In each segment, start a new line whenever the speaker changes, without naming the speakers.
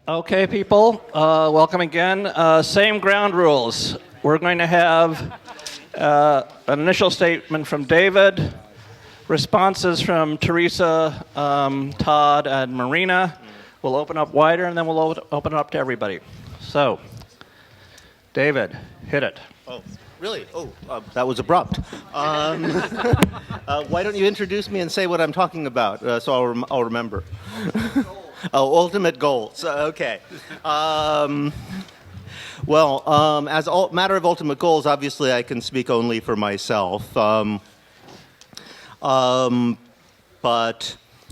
Okay, people, welcome again. Same ground rules. We're going to have an initial statement from David, responses from TERESA, Todd, and Marina. We'll open up wider, and then we'll open it up to everybody. So, David, hit it.
Oh, really? Oh, that was abrupt. Why don't you introduce me and say what I'm talking about so I'll remember? Oh, ultimate goals. Okay. As a matter of ultimate goals, obviously I can speak only for myself. But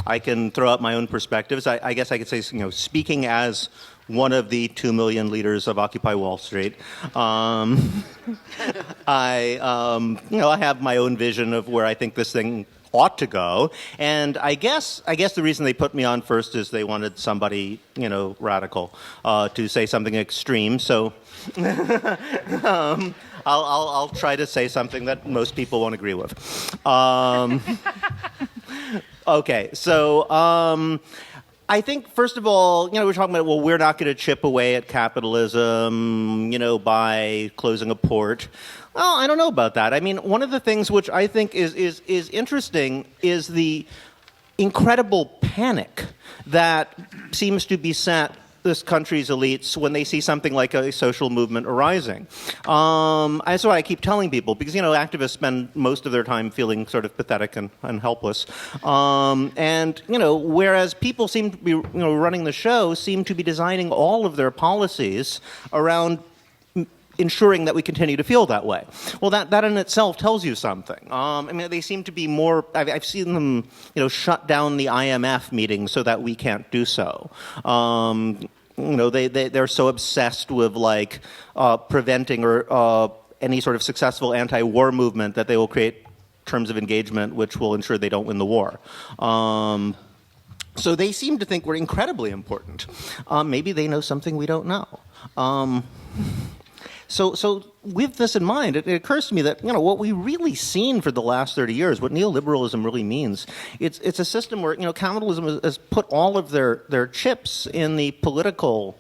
I can throw out my own perspectives. I guess I could say, speaking as one of the 2 million leaders of Occupy Wall Street, I have my own vision of where I think this thing ought to go, and I guess the reason they put me on first is they wanted somebody, radical, to say something extreme. So I'll try to say something that most people won't agree with. Okay, so I think, first of all, we're talking about, we're not going to chip away at capitalism, by closing a port. Well, I don't know about that. I mean, one of the things which I think is interesting is the incredible panic that seems to beset this country's elites when they see something like a social movement arising. That's what I keep telling people, because, activists spend most of their time feeling sort of pathetic and helpless. Whereas people seem to be, running the show, seem to be designing all of their policies around ensuring that we continue to feel that way. Well, that in itself tells you something. They seem to be more, I've seen them, shut down the IMF meetings so that we can't do so. They're so obsessed with, preventing or any sort of successful anti-war movement that they will create terms of engagement which will ensure they don't win the war. So they seem to think we're incredibly important. Maybe they know something we don't know. So with this in mind, it occurs to me that, what we've really seen for the last 30 years, what neoliberalism really means, it's a system where, capitalism has put all of their chips in the political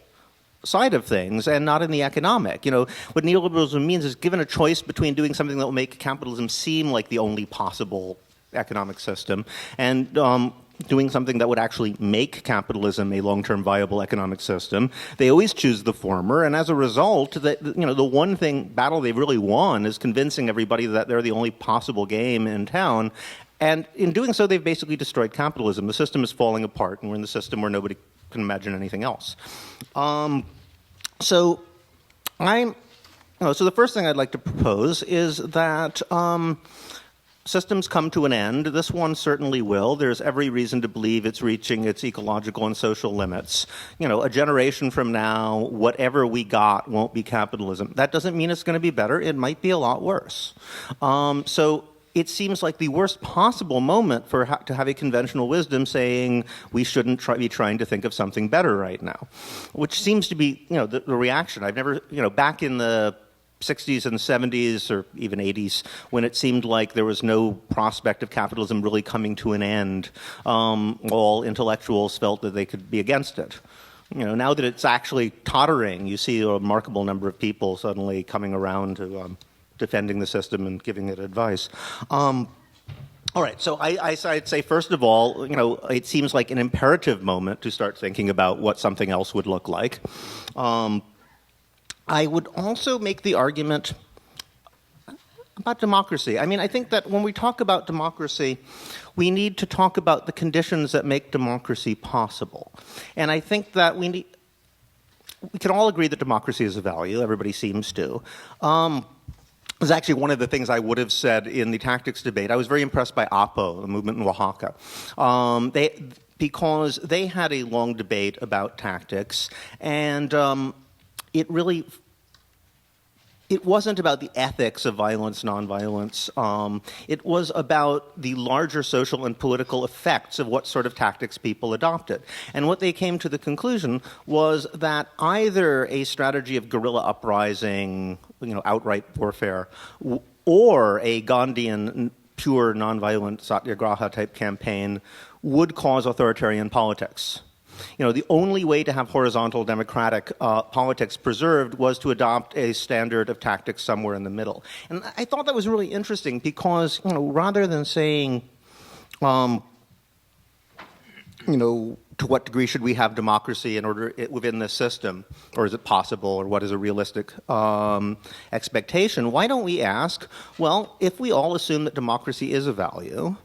side of things and not in the economic. What neoliberalism means is, given a choice between doing something that will make capitalism seem like the only possible economic system and doing something that would actually make capitalism a long-term viable economic system, they always choose the former, and as a result, the one battle they've really won is convincing everybody that they're the only possible game in town, and in doing so, they've basically destroyed capitalism. The system is falling apart, and we're in the system where nobody can imagine anything else. So the first thing I'd like to propose is that systems come to an end. This one certainly will. There's every reason to believe it's reaching its ecological and social limits. A generation from now, whatever we got won't be capitalism. That doesn't mean it's going to be better. It might be a lot worse. So it seems like the worst possible moment to have a conventional wisdom saying we shouldn't be trying to think of something better right now, which seems to be, the reaction. I've never, back in the 60s and 70s or even 80s, when it seemed like there was no prospect of capitalism really coming to an end, all intellectuals felt that they could be against it. Now that it's actually tottering, you see a remarkable number of people suddenly coming around to defending the system and giving it advice. All right, so I'd say, first of all, it seems like an imperative moment to start thinking about what something else would look like. I would also make the argument about democracy. I think that when we talk about democracy, we need to talk about the conditions that make democracy possible. And I think that we can all agree that democracy is a value. Everybody seems to. It's actually one of the things I would have said in the tactics debate. I was very impressed by APO, the movement in Oaxaca. Because they had a long debate about tactics, and it wasn't about the ethics of violence, nonviolence. It was about the larger social and political effects of what sort of tactics people adopted. And what they came to the conclusion was that either a strategy of guerrilla uprising, outright warfare, or a Gandhian pure nonviolent satyagraha type campaign would cause authoritarian politics. The only way to have horizontal democratic politics preserved was to adopt a standard of tactics somewhere in the middle. And I thought that was really interesting because, rather than saying, to what degree should we have democracy in order within this system, or is it possible, or what is a realistic expectation? Why don't we ask, well, if we all assume that democracy is a value,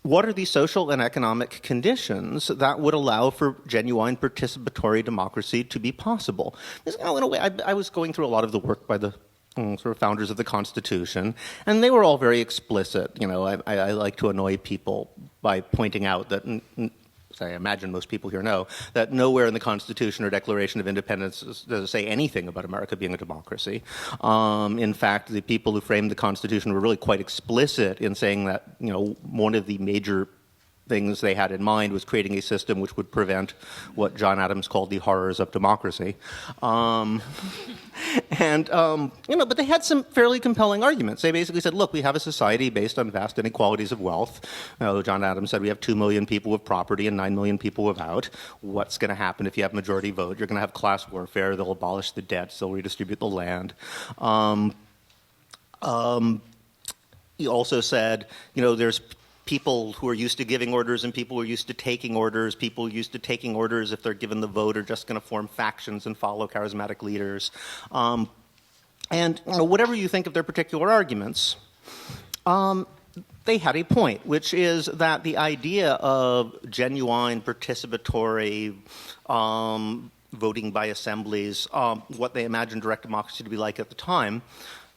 what are the social and economic conditions that would allow for genuine participatory democracy to be possible? Because, in a way, I was going through a lot of the work by the sort of founders of the Constitution, and they were all very explicit. I like to annoy people by pointing out that I imagine most people here know, that nowhere in the Constitution or Declaration of Independence does it say anything about America being a democracy. In fact, the people who framed the Constitution were really quite explicit in saying that, one of the major things they had in mind was creating a system which would prevent what John Adams called the horrors of democracy. But they had some fairly compelling arguments. They basically said, look, we have a society based on vast inequalities of wealth. John Adams said we have 2 million people with property and 9 million people without. What's going to happen if you have majority vote? You're going to have class warfare. They'll abolish the debts. They'll redistribute the land. He also said, there's people who are used to giving orders and people who are used to taking orders. People used to taking orders, if they're given the vote, are just going to form factions and follow charismatic leaders. Whatever you think of their particular arguments, they had a point, which is that the idea of genuine participatory voting by assemblies, what they imagined direct democracy to be like at the time,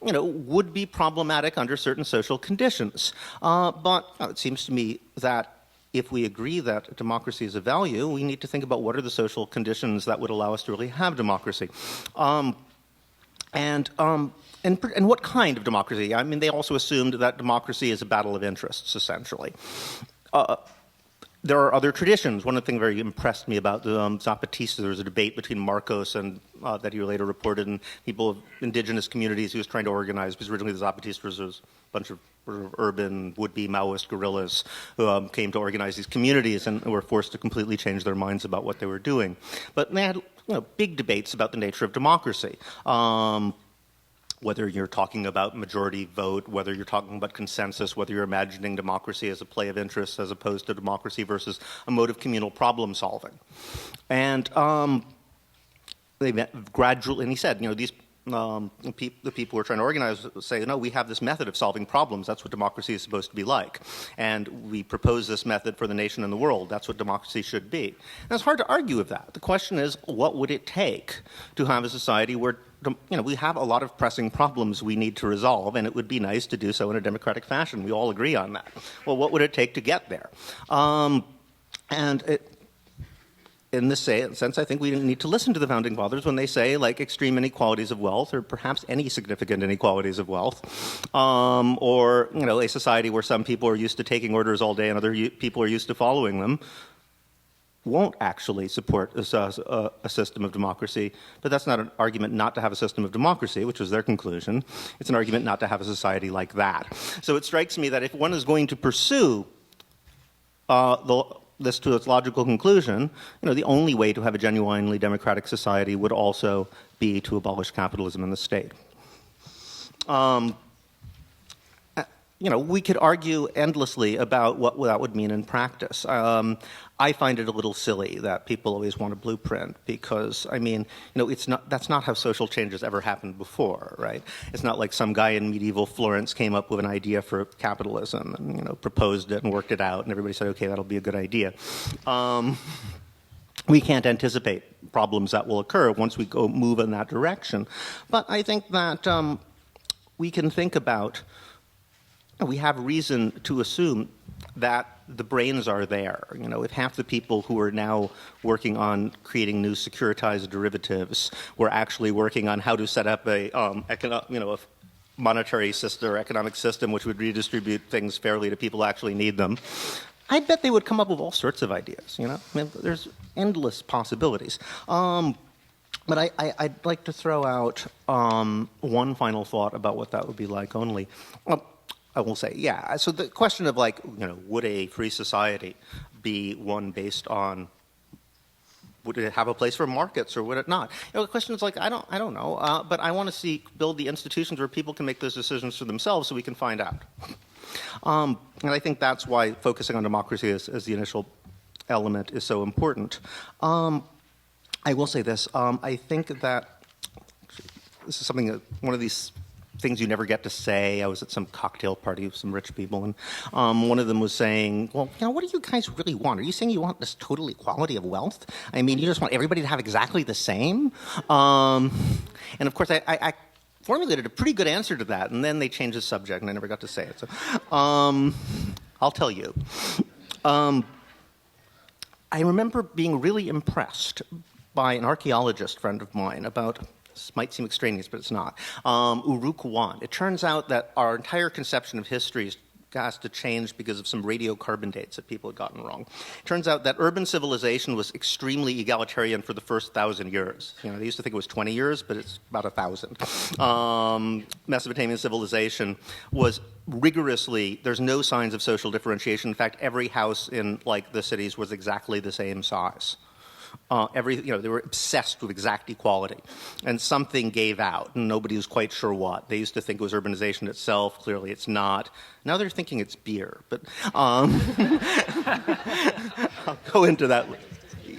would be problematic under certain social conditions. But it seems to me that if we agree that democracy is a value, we need to think about what are the social conditions that would allow us to really have democracy. And what kind of democracy? I mean, they also assumed that democracy is a battle of interests, essentially. There are other traditions. One of the things very impressed me about the Zapatistas, there was a debate between Marcos and that he later reported, and people of indigenous communities he was trying to organize, because originally the Zapatistas was a bunch of urban would-be Maoist guerrillas who came to organize these communities and were forced to completely change their minds about what they were doing. But they had big debates about the nature of democracy. Whether you're talking about majority vote, whether you're talking about consensus, whether you're imagining democracy as a play of interests as opposed to democracy versus a mode of communal problem solving. And they gradually, and he said, these the people who are trying to organize say, no, we have this method of solving problems. That's what democracy is supposed to be like. And we propose this method for the nation and the world. That's what democracy should be. And it's hard to argue with that. The question is, what would it take to have a society where we have a lot of pressing problems we need to resolve, and it would be nice to do so in a democratic fashion. We all agree on that. Well, what would it take to get there? In this sense, I think we need to listen to the Founding Fathers when they say, like, extreme inequalities of wealth, or perhaps any significant inequalities of wealth, or, a society where some people are used to taking orders all day and other people are used to following them, won't actually support a system of democracy. But that's not an argument not to have a system of democracy, which was their conclusion. It's an argument not to have a society like that. So it strikes me that if one is going to pursue this to its logical conclusion, the only way to have a genuinely democratic society would also be to abolish capitalism in the state. We could argue endlessly about what that would mean in practice. I find it a little silly that people always want a blueprint because, that's not how social change has ever happened before, right? It's not like some guy in medieval Florence came up with an idea for capitalism and, proposed it and worked it out, and everybody said, okay, that'll be a good idea. We can't anticipate problems that will occur once we move in that direction. But I think that we can think about, we have reason to assume that the brains are there. If half the people who are now working on creating new securitized derivatives were actually working on how to set up a monetary system or economic system which would redistribute things fairly to people who actually need them, I bet they would come up with all sorts of ideas. There's endless possibilities. But I'd like to throw out one final thought about what that would be like only. I will say, yeah. So the question of would a free society be one based on Would it have a place for markets or would it not? The question is like, I don't know, but I want to build the institutions where people can make those decisions for themselves so we can find out. And I think that's why focusing on democracy as the initial element is so important. I will say this. I think that this is something that one of these things you never get to say. I was at some cocktail party with some rich people, and one of them was saying, well, what do you guys really want? Are you saying you want this total equality of wealth? I mean, you just want everybody to have exactly the same? And of course, I formulated a pretty good answer to that, and then they changed the subject, and I never got to say it. So I'll tell you. I remember being really impressed by an archaeologist friend of mine about, this might seem extraneous, but it's not, Uruk Wan. It turns out that our entire conception of history has to change because of some radiocarbon dates that people had gotten wrong. It turns out that urban civilization was extremely egalitarian for the first 1,000 years. They used to think it was 20 years, but it's about 1,000. Mesopotamian civilization was rigorously, there's no signs of social differentiation. In fact, every house in the cities was exactly the same size. They were obsessed with exact equality, and something gave out, and nobody was quite sure what. They used to think it was urbanization itself. Clearly, it's not. Now they're thinking it's beer, but I'll go into that.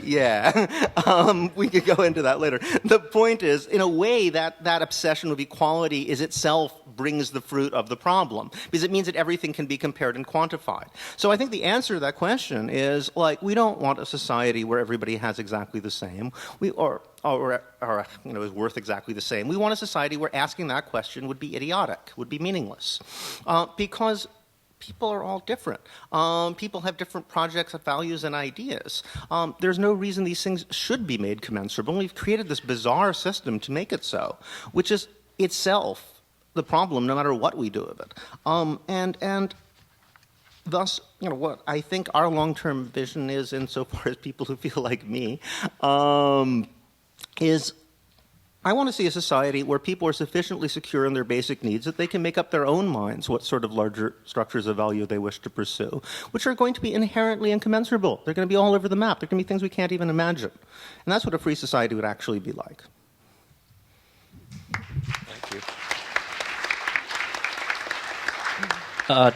Yeah, we could go into that later. The point is, in a way, that obsession with equality is itself brings the fruit of the problem, because it means that everything can be compared and quantified. So I think the answer to that question is, we don't want a society where everybody has exactly the same, or is worth exactly the same. We want a society where asking that question would be idiotic, would be meaningless, because people are all different. People have different projects, values, and ideas. There's no reason these things should be made commensurable. We've created this bizarre system to make it so, which is itself the problem no matter what we do with it. And thus, what I think our long-term vision is, insofar as people who feel like me, is I want to see a society where people are sufficiently secure in their basic needs that they can make up their own minds what sort of larger structures of value they wish to pursue, which are going to be inherently incommensurable. They're going to be all over the map. They're going to be things we can't even imagine. And that's what a free society would actually be like.
Thank you.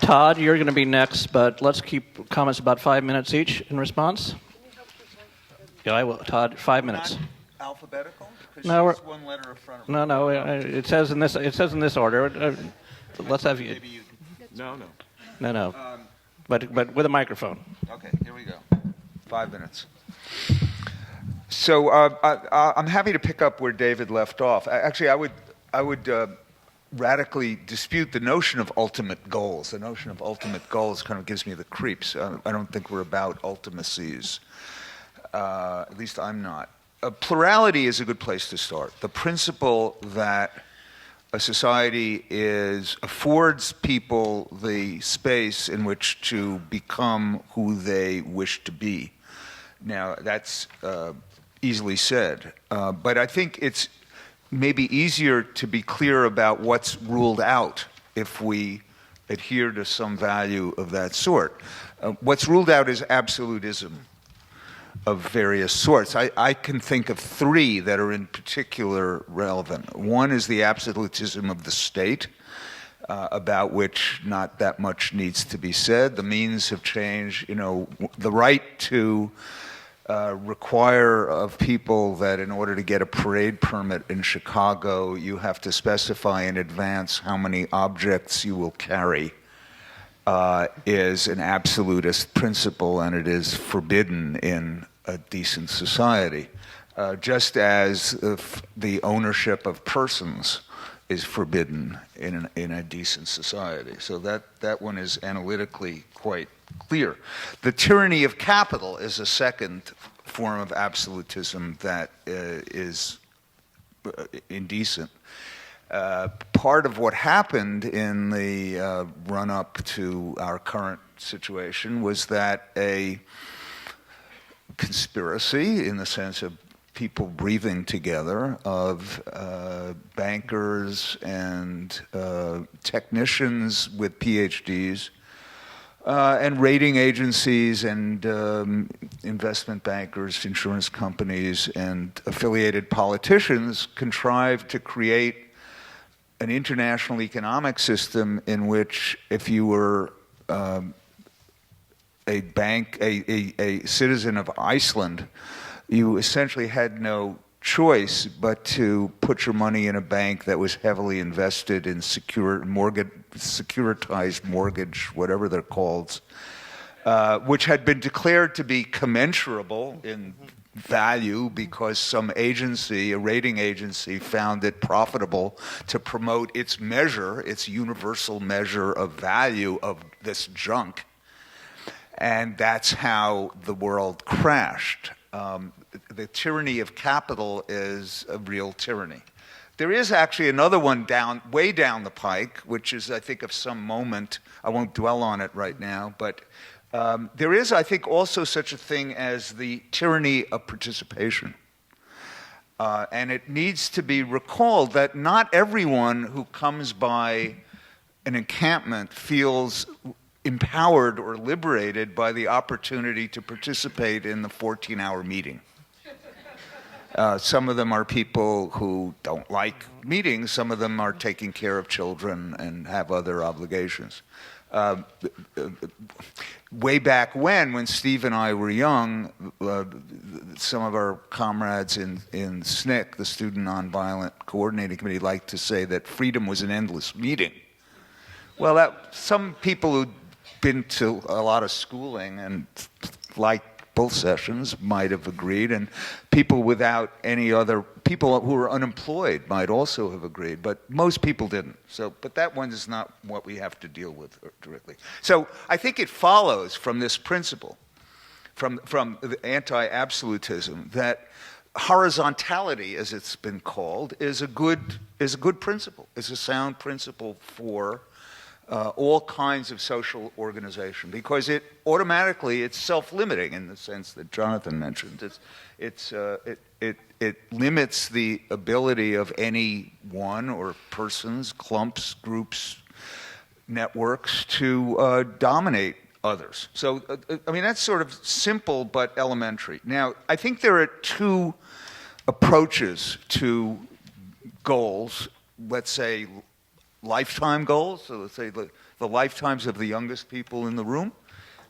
Todd, you're going to be next, but let's keep comments about 5 minutes each in response. Yeah, I will. Todd, 5 minutes.
Alphabetical? Because
No,
she's one letter in front of me.
No. It says in this order. Let's have you.
Maybe you.
No. But with a microphone.
Okay, here we go. 5 minutes. So I'm happy to pick up where David left off. Actually, I would radically dispute the notion of ultimate goals. The notion of ultimate goals kind of gives me the creeps. I don't think we're about ultimacies. At least I'm not. Plurality is a good place to start. The principle that a society affords people the space in which to become who they wish to be. Now, that's easily said, but I think it's maybe easier to be clear about what's ruled out if we adhere to some value of that sort. What's ruled out is absolutism of various sorts. I can think of three that are in particular relevant. One is the absolutism of the state, about which not that much needs to be said. The means have changed. The right to require of people that in order to get a parade permit in Chicago, you have to specify in advance how many objects you will carry, is an absolutist principle, and it is forbidden in a decent society. Just as the ownership of persons is forbidden in a decent society. So that one is analytically quite clear. The tyranny of capital is a second form of absolutism that is indecent. Part of what happened in the run-up to our current situation was that a conspiracy, in the sense of people breathing together, of bankers and technicians with PhDs and rating agencies and investment bankers, insurance companies, and affiliated politicians contrived to create an international economic system in which if you were a citizen of Iceland, you essentially had no choice but to put your money in a bank that was heavily invested in securitized mortgage, whatever they're called, which had been declared to be commensurable in value because some agency, a rating agency, found it profitable to promote its measure, its universal measure of value of this junk. And that's how the world crashed. The tyranny of capital is a real tyranny. There is actually another one way down the pike, which is, I think, of some moment. I won't dwell on it right now, but there is, I think, also such a thing as the tyranny of participation. And it needs to be recalled that not everyone who comes by an encampment feels empowered or liberated by the opportunity to participate in the 14-hour meeting. Some of them are people who don't like meetings. Some of them are taking care of children and have other obligations. Way back when Steve and I were young, some of our comrades in SNCC, the Student Nonviolent Coordinating Committee, liked to say that freedom was an endless meeting. Well, some people who'd been to a lot of schooling and liked both sessions might have agreed, and people without any other, people who were unemployed might also have agreed, but most people didn't. But that one is not what we have to deal with directly. So I think it follows from this principle, from the anti-absolutism, that horizontality, as it's been called, is a good principle, is a sound principle for all kinds of social organization, because it's self-limiting in the sense that Jonathan mentioned. It limits the ability of any one or persons, clumps, groups, networks to dominate others. So, I mean, that's sort of simple but elementary. Now, I think there are two approaches to goals, let's say lifetime goals, so let's say the lifetimes of the youngest people in the room.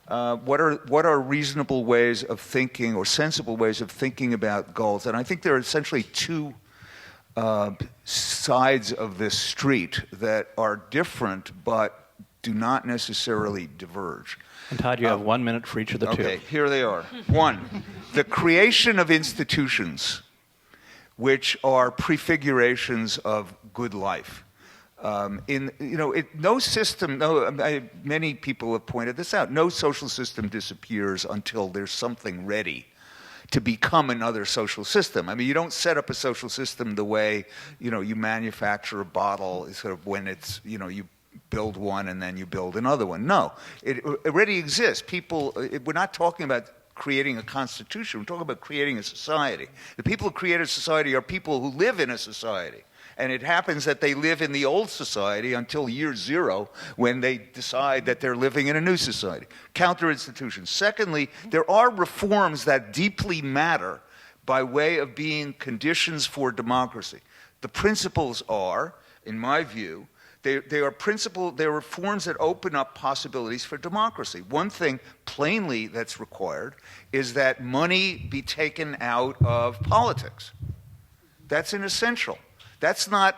What are reasonable ways of thinking or sensible ways of thinking about goals? And I think there are essentially two sides of this street that are different but do not necessarily diverge.
And Todd, you have 1 minute for each of the two.
Okay, here they are. One, the creation of institutions which are prefigurations of good life. No system, many people have pointed this out, no social system disappears until there's something ready to become another social system. I mean, you don't set up a social system the way, you manufacture a bottle sort of when it's, you build one and then you build another one. No, it already exists. We're not talking about creating a constitution, we're talking about creating a society. The people who create a society are people who live in a society. And it happens that they live in the old society until year zero when they decide that they're living in a new society. Counter-institutions. Secondly, there are reforms that deeply matter by way of being conditions for democracy. The principles are, in my view, they are reforms that open up possibilities for democracy. One thing plainly that's required is that money be taken out of politics. That's an essential. That's not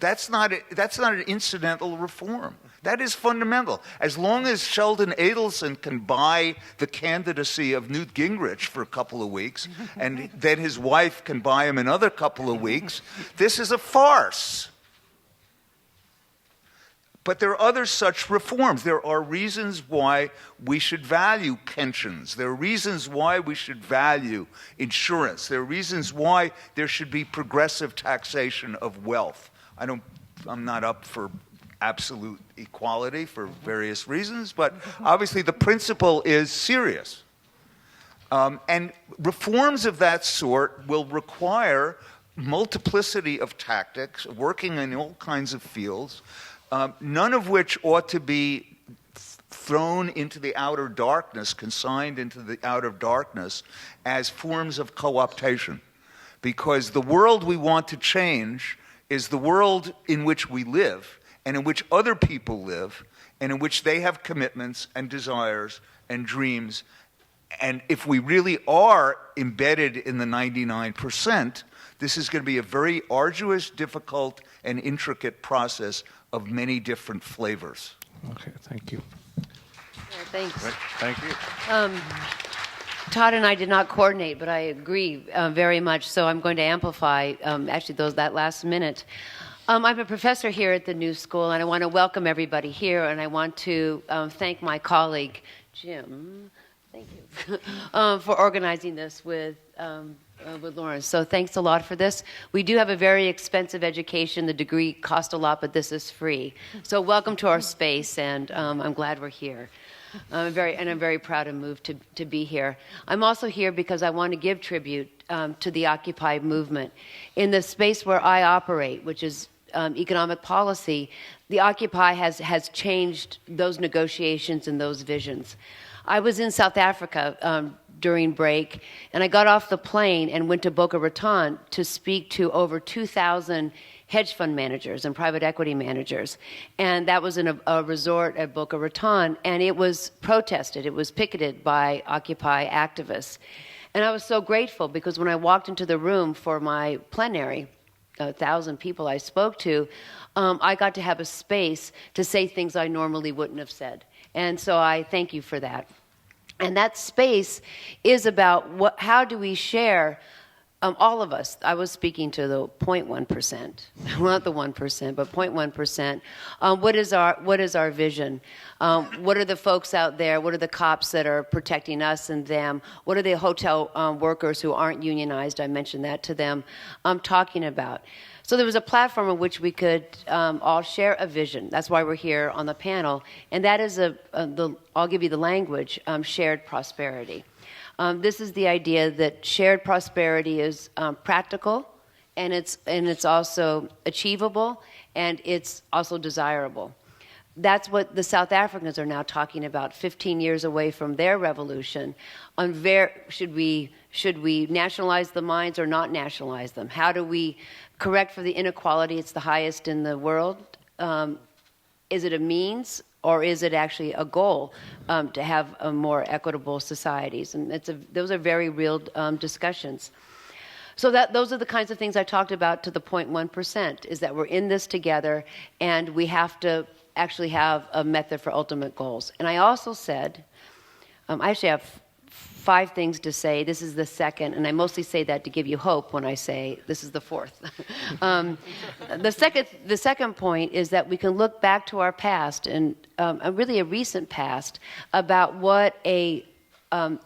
an incidental reform. That is fundamental. As long as Sheldon Adelson can buy the candidacy of Newt Gingrich for a couple of weeks, and then his wife can buy him another couple of weeks, this is a farce. But there are other such reforms. There are reasons why we should value pensions. There are reasons why we should value insurance. There are reasons why there should be progressive taxation of wealth. I'm not up for absolute equality for various reasons, but obviously the principle is serious. And reforms of that sort will require multiplicity of tactics, working in all kinds of fields, none of which ought to be thrown into the outer darkness, consigned into the outer darkness as forms of co-optation. Because the world we want to change is the world in which we live and in which other people live and in which they have commitments and desires and dreams. And if we really are embedded in the 99%, this is going to be a very arduous, difficult, and intricate process of many different flavors.
Okay, thank you.
Yeah, thanks.
Right, thank you.
Todd and I did not coordinate, but I agree very much. So I'm going to amplify actually that last minute. I'm a professor here at the New School, and I want to welcome everybody here, and I want to thank my colleague, Jim, thank you, for organizing this with Lawrence. So thanks a lot for this. We do have a very expensive education. The degree costs a lot, but this is free. So welcome to our space, and I'm glad we're here. I'm very proud and moved to be here. I'm also here because I want to give tribute to the Occupy movement. In the space where I operate, which is economic policy, the Occupy has changed those negotiations and those visions. I was in South Africa during break, and I got off the plane and went to Boca Raton to speak to over 2,000 hedge fund managers and private equity managers. And that was in a resort at Boca Raton, and it was protested. It was picketed by Occupy activists. And I was so grateful because when I walked into the room for my plenary, 1,000 people I spoke to, I got to have a space to say things I normally wouldn't have said. And so I thank you for that. And that space is about how do we share, all of us. I was speaking to the 0.1%, not the 1%, but 0.1%. What is our vision? What are the folks out there? What are the cops that are protecting us and them? What are the hotel workers who aren't unionized? I mentioned that to them. Talking about. So there was a platform on which we could all share a vision. That's why we're here on the panel. And that is I'll give you the language, shared prosperity. This is the idea that shared prosperity is practical, and it's also achievable, and it's also desirable. That's what the South Africans are now talking about, 15 years away from their revolution. Should we nationalize the mines or not nationalize them? How do we correct for the inequality? It's the highest in the world. Is it a means, or is it actually a goal to have a more equitable societies? And those are very real discussions. So those are the kinds of things I talked about to the 0.1%, is that we're in this together, and we have to actually have a method for ultimate goals. And I also said, I actually have 5 things to say. This is the second, and I mostly say that to give you hope when I say this is the 4th. The second point is that we can look back to our past, and really a recent past, about what a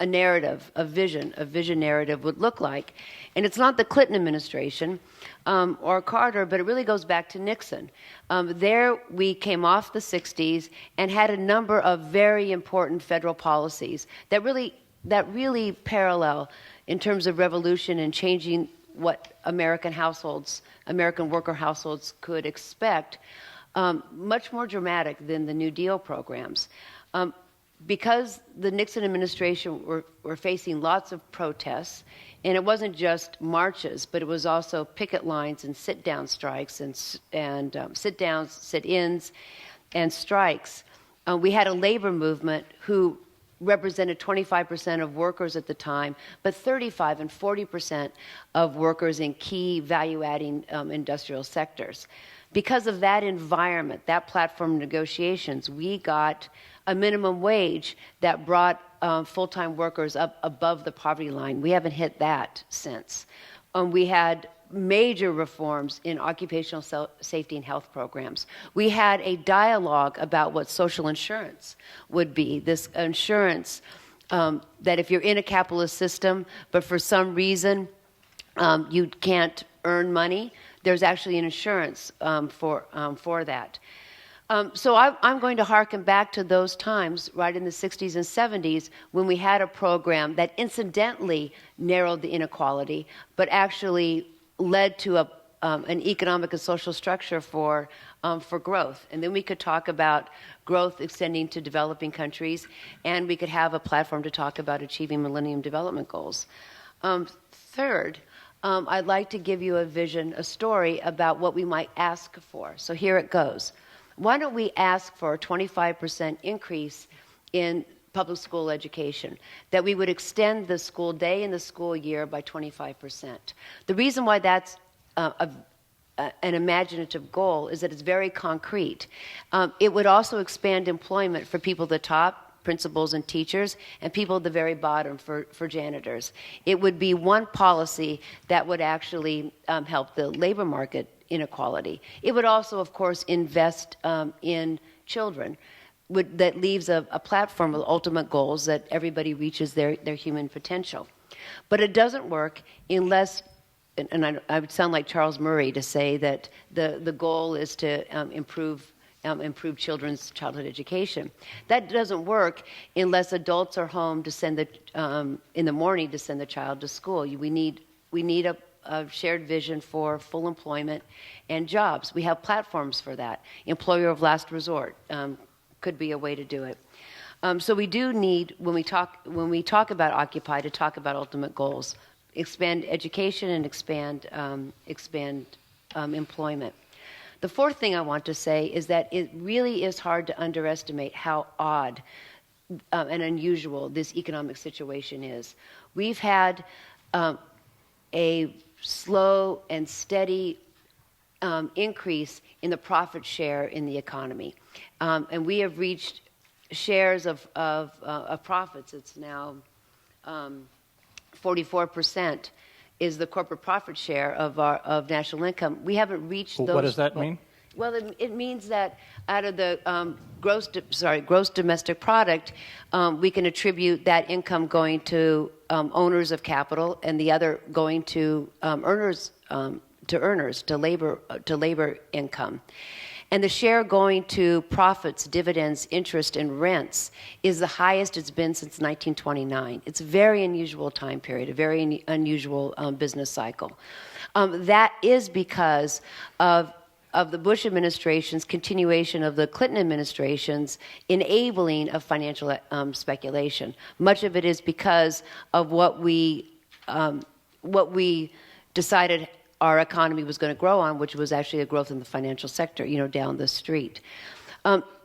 narrative, a vision narrative would look like. And it's not the Clinton administration or Carter, but it really goes back to Nixon. There we came off the 60s and had a number of very important federal policies that really parallel in terms of revolution and changing what American worker households could expect, much more dramatic than the New Deal programs. Because the Nixon administration were facing lots of protests, and it wasn't just marches, but it was also picket lines and sit-down strikes and sit-downs, sit-ins, and strikes. We had a labor movement who represented 25% of workers at the time, but 35 and 40% of workers in key value-adding industrial sectors. Because of that environment, that platform negotiations, we got a minimum wage that brought full-time workers up above the poverty line. We haven't hit that since. We had major reforms in occupational safety and health programs. We had a dialogue about what social insurance would be, this insurance that if you're in a capitalist system, but for some reason you can't earn money, there's actually an insurance for that. So I'm going to hearken back to those times, right in the 60s and 70s, when we had a program that incidentally narrowed the inequality, but actually led to an economic and social structure for growth. And then we could talk about growth extending to developing countries, and we could have a platform to talk about achieving Millennium Development Goals. Third, I'd like to give you a story about what we might ask for. So here it goes. Why don't we ask for a 25% increase in public school education, that we would extend the school day and the school year by 25%. The reason why that's an imaginative goal is that it's very concrete. It would also expand employment for people at the top, principals and teachers, and people at the very bottom for janitors. It would be one policy that would actually help the labor market inequality. It would also, of course, invest in children. That leaves a platform with ultimate goals that everybody reaches their human potential. But it doesn't work unless, and I would sound like Charles Murray to say that the goal is to improve children's childhood education. That doesn't work unless adults are home to send in the morning to send the child to school. We need a shared vision for full employment and jobs. We have platforms for that. Employer of last resort could be a way to do it. So we do need, when we talk about Occupy, to talk about ultimate goals, expand education and expand employment. The fourth thing I want to say is that it really is hard to underestimate how odd and unusual this economic situation is. We've had a slow and steady increase in the profit share in the economy. And we have reached shares of profits. It's now 44% is the corporate profit share of national income. We haven't reached those.
What does that mean?
Well, it means that out of the gross domestic product, we can attribute that income going to owners of capital, and the other going to to labor income. And the share going to profits, dividends, interest, and rents is the highest it's been since 1929. It's a very unusual time period, a very unusual business cycle. That is because of the Bush administration's continuation of the Clinton administration's enabling of financial speculation. Much of it is because of what we decided our economy was going to grow on, which was actually a growth in the financial sector, down the street.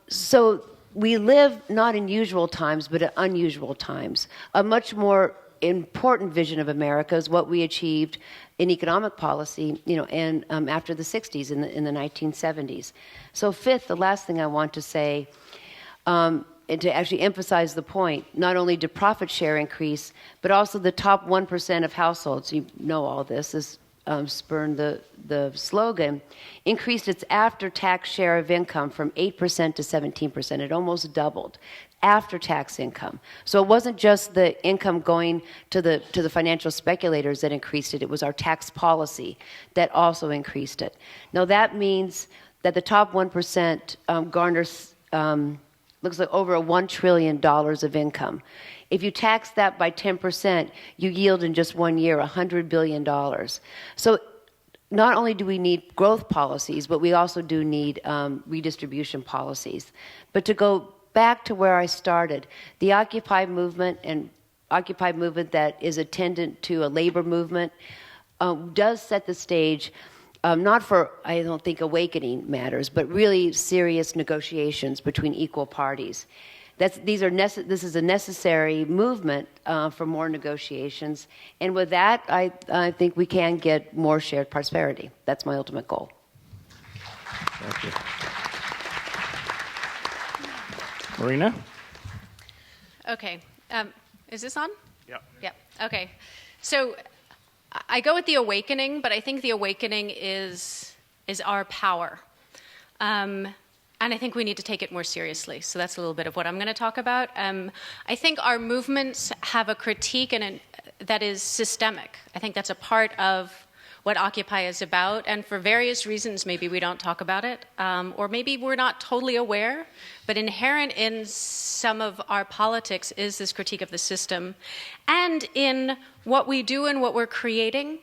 So we live not in usual times, but at unusual times. A much more important vision of America is what we achieved in economic policy, and after the 60s, in the 1970s. So fifth, the last thing I want to say, and to actually emphasize the point, not only did profit share increase, but also the top 1% of households, you know all this, is spurned the slogan, increased its after-tax share of income from 8% to 17%. It almost doubled after-tax income. So it wasn't just the income going to the financial speculators that increased it. It was our tax policy that also increased it. Now that means that the top 1% garners looks like over $1 trillion of income. If you tax that by 10%, you yield in just 1 year $100 billion. So not only do we need growth policies, but we also do need redistribution policies. But to go back to where I started, the Occupy movement that is attendant to a labor movement does set the stage not for, I don't think, awakening matters, but really serious negotiations between equal parties. This is a necessary movement for more negotiations, and with that, I think we can get more shared prosperity. That's my ultimate goal.
Thank you. Marina?
Okay. Is this on?
Yeah.
Yeah. Okay. So I go with the awakening, but I think the awakening is our power. And I think we need to take it more seriously. So that's a little bit of what I'm going to talk about. I think our movements have a critique that is systemic. I think that's a part of what Occupy is about. And for various reasons, maybe we don't talk about it. Or maybe we're not totally aware. But inherent in some of our politics is this critique of the system. And in what we do and what we're creating,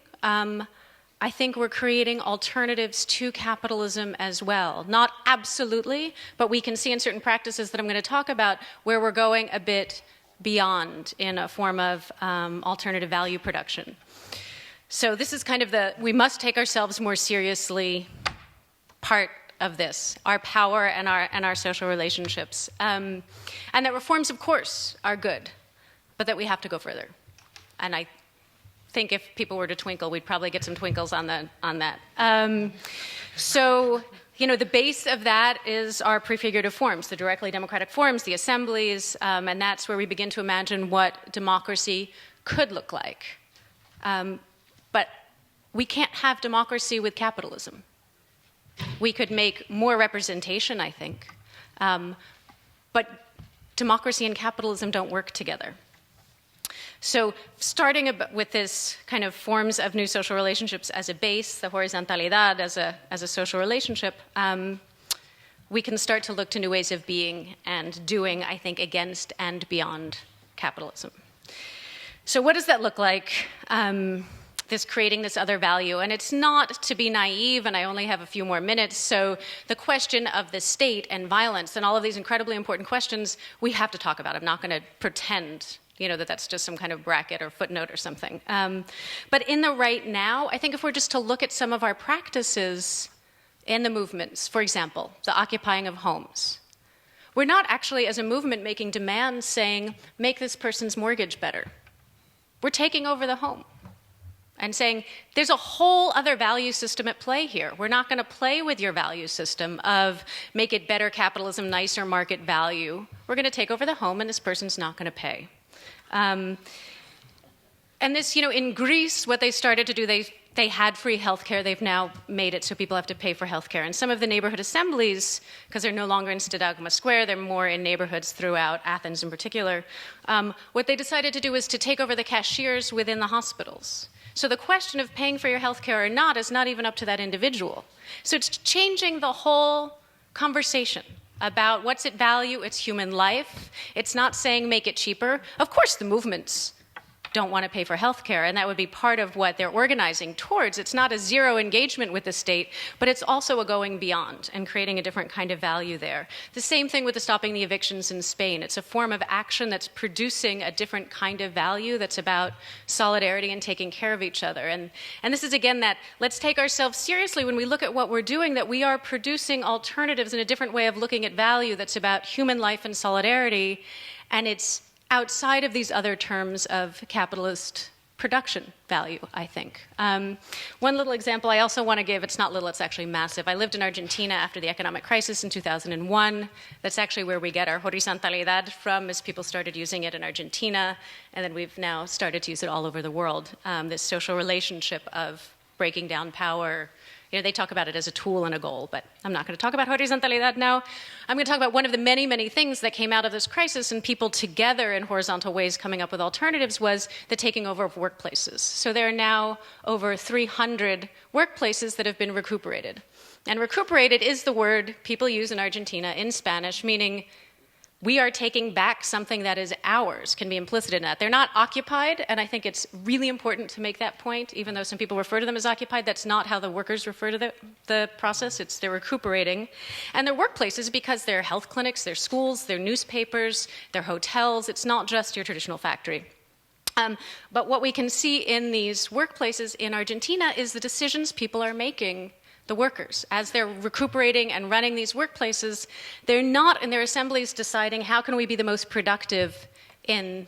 I think we're creating alternatives to capitalism as well. Not absolutely, but we can see in certain practices that I'm going to talk about where we're going a bit beyond in a form of alternative value production. So this is kind of we must take ourselves more seriously part of this, our power and our social relationships. And that reforms, of course, are good, but that we have to go further. And I think if people were to twinkle, we'd probably get some twinkles on that. So, the base of that is our prefigurative forms, the directly democratic forms, the assemblies, and that's where we begin to imagine what democracy could look like. But we can't have democracy with capitalism. We could make more representation, I think, but democracy and capitalism don't work together. So starting with this kind of forms of new social relationships as a base, the horizontalidad as a social relationship, we can start to look to new ways of being and doing, I think, against and beyond capitalism. So what does that look like, creating this other value? And it's not to be naive, and I only have a few more minutes, so the question of the state and violence and all of these incredibly important questions, we have to talk about. I'm not going to pretend that that's just some kind of bracket or footnote or something. But in the right now, I think if we're just to look at some of our practices in the movements, for example, the occupying of homes, we're not actually, as a movement, making demands saying, make this person's mortgage better. We're taking over the home and saying, there's a whole other value system at play here. We're not going to play with your value system of make it better capitalism, nicer market value. We're going to take over the home, and this person's not going to pay. And this, in Greece, what they started to do, they had free healthcare. They've now made it so people have to pay for healthcare. And some of the neighborhood assemblies, because they're no longer in Stadagma Square, they're more in neighborhoods throughout Athens in particular, what they decided to do is to take over the cashiers within the hospitals. So the question of paying for your healthcare or not is not even up to that individual. So it's changing the whole conversation about what's at value, it's human life. It's not saying make it cheaper. Of course, the movements don't want to pay for healthcare, and that would be part of what they're organizing towards. It's not a zero engagement with the state, but it's also a going beyond and creating a different kind of value there. The same thing with the stopping the evictions in Spain. It's a form of action that's producing a different kind of value that's about solidarity and taking care of each other. And this is, again, that let's take ourselves seriously when we look at what we're doing, that we are producing alternatives in a different way of looking at value that's about human life and solidarity, and it's outside of these other terms of capitalist production value, I think. One little example I also want to give, it's not little, it's actually massive. I lived in Argentina after the economic crisis in 2001. That's actually where we get our horizontalidad from, as people started using it in Argentina, and then we've now started to use it all over the world. This social relationship of breaking down power. They talk about it as a tool and a goal, but I'm not going to talk about horizontalidad now. I'm going to talk about one of the many, many things that came out of this crisis and people together in horizontal ways coming up with alternatives was the taking over of workplaces. So there are now over 300 workplaces that have been recuperated. And recuperated is the word people use in Argentina in Spanish, meaning we are taking back something that is ours, can be implicit in that. They're not occupied, and I think it's really important to make that point, even though some people refer to them as occupied. That's not how the workers refer to the process. They're recuperating. And they're workplaces because they're health clinics, they're schools, they're newspapers, they're hotels. It's not just your traditional factory. But what we can see in these workplaces in Argentina is the decisions people are making, the workers, as they're recuperating and running these workplaces, they're not in their assemblies deciding how can we be the most productive in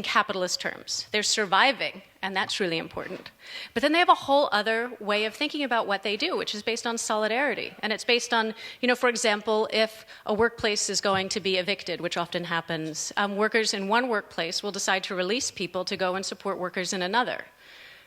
capitalist terms. They're surviving, and that's really important. But then they have a whole other way of thinking about what they do, which is based on solidarity. And it's based on, for example, if a workplace is going to be evicted, which often happens, workers in one workplace will decide to release people to go and support workers in another.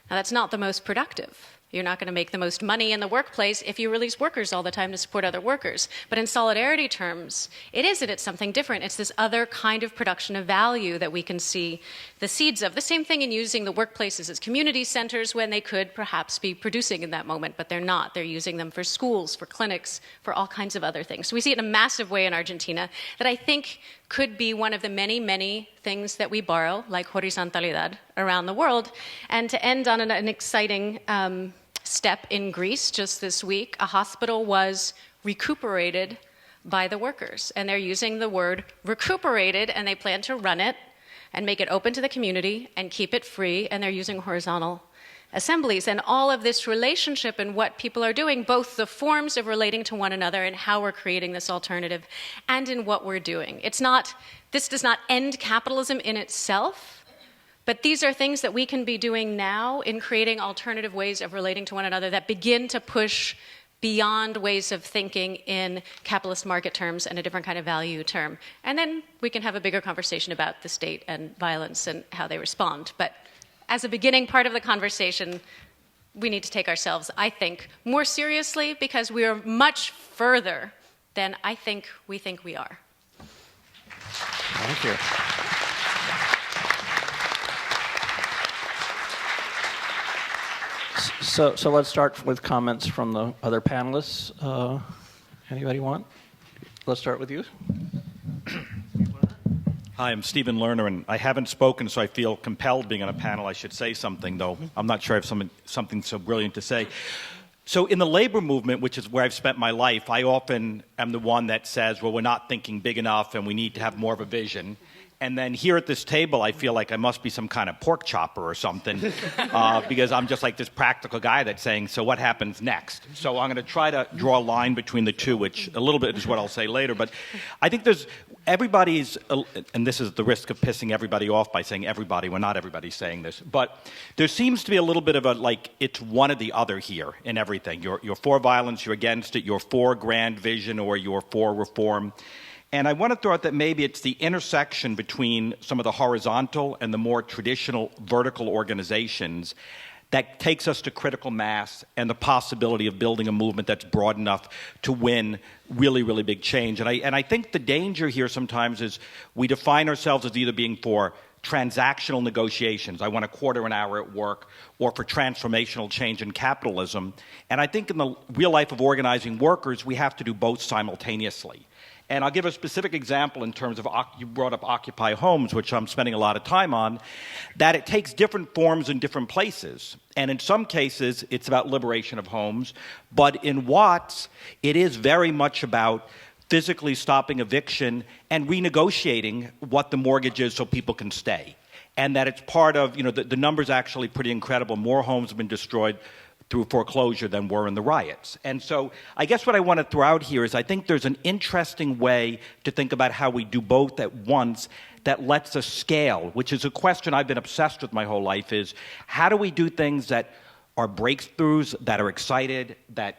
Now, that's not the most productive. You're not going to make the most money in the workplace if you release workers all the time to support other workers. But in solidarity terms, it's something different. It's this other kind of production of value that we can see the seeds of. The same thing in using the workplaces as community centers when they could perhaps be producing in that moment, but they're not. They're using them for schools, for clinics, for all kinds of other things. So we see it in a massive way in Argentina that I think could be one of the many, many things that we borrow, like horizontalidad, around the world. And to end on an exciting step in Greece just this week. A hospital was recuperated by the workers, and they're using the word recuperated, and they plan to run it and make it open to the community and keep it free, and they're using horizontal assemblies. And all of this relationship and what people are doing, both the forms of relating to one another and how we're creating this alternative, and in what we're doing. This does not end capitalism in itself, but these are things that we can be doing now in creating alternative ways of relating to one another that begin to push beyond ways of thinking in capitalist market terms and a different kind of value term. And then we can have a bigger conversation about the state and violence and how they respond. But as a beginning part of the conversation, we need to take ourselves, I think, more seriously, because we are much further than I think we are.
Thank you. So let's start with comments from the other panelists. Anybody want? Let's start with you.
Hi, I'm Stephen Lerner, and I haven't spoken, so I feel compelled being on a panel. I should say something, though I'm not sure I have something so brilliant to say. So in the labor movement, which is where I've spent my life, I often am the one that says, well, we're not thinking big enough and we need to have more of a vision. And then here at this table, I feel like I must be some kind of pork chopper or something because I'm just like this practical guy that's saying, so what happens next? So I'm going to try to draw a line between the two, which a little bit is what I'll say later. But I think everybody's, and this is the risk of pissing everybody off by saying everybody, well, not everybody's saying this, but there seems to be a little bit of it's one or the other here in everything. You're for violence, you're against it, you're for grand vision, or you're for reform. And I want to throw out that maybe it's the intersection between some of the horizontal and the more traditional vertical organizations that takes us to critical mass and the possibility of building a movement that's broad enough to win really, really big change. And I think the danger here sometimes is we define ourselves as either being for transactional negotiations, I want a quarter an hour at work, or for transformational change in capitalism. And I think in the real life of organizing workers, we have to do both simultaneously. And I'll give a specific example in terms of, you brought up Occupy Homes, which I'm spending a lot of time on, that it takes different forms in different places. And in some cases, it's about liberation of homes. But in Watts, it is very much about physically stopping eviction and renegotiating what the mortgage is so people can stay. And that it's part of, the number's actually pretty incredible. More homes have been destroyed through foreclosure than were in the riots. And so I guess what I want to throw out here is I think there's an interesting way to think about how we do both at once that lets us scale, which is a question I've been obsessed with my whole life, is how do we do things that are breakthroughs, that are excited, that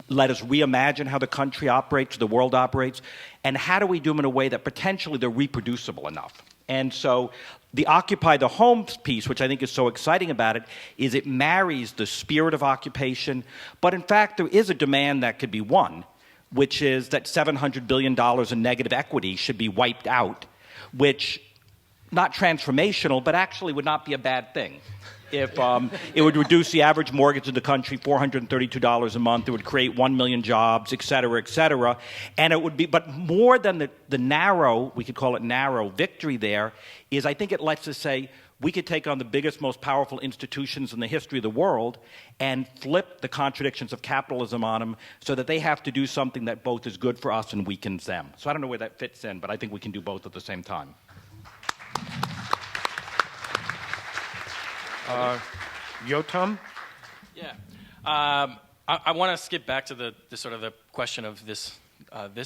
let us reimagine how the country operates, the world operates, and how do we do them in a way that potentially they're reproducible enough? And so the Occupy the Homes piece, which I think is so exciting about it, is it marries the spirit of occupation, but in fact there is a demand that could be won, which is that $700 billion in negative equity should be wiped out, which, not transformational, but actually would not be a bad thing. If it would reduce the average mortgage in the country $432 a month, it would create 1 million jobs, et cetera, and it would be, but more than the narrow, we could call it narrow victory there, is I think it lets us say we could take on the biggest, most powerful institutions in the history of the world and flip the contradictions of capitalism on them so that they have to do something that both is good for us and weakens them. So I don't know where that fits in, but I think we can do both at the same time.
Yotam?
Yeah. I want to skip back to the sort of the question of this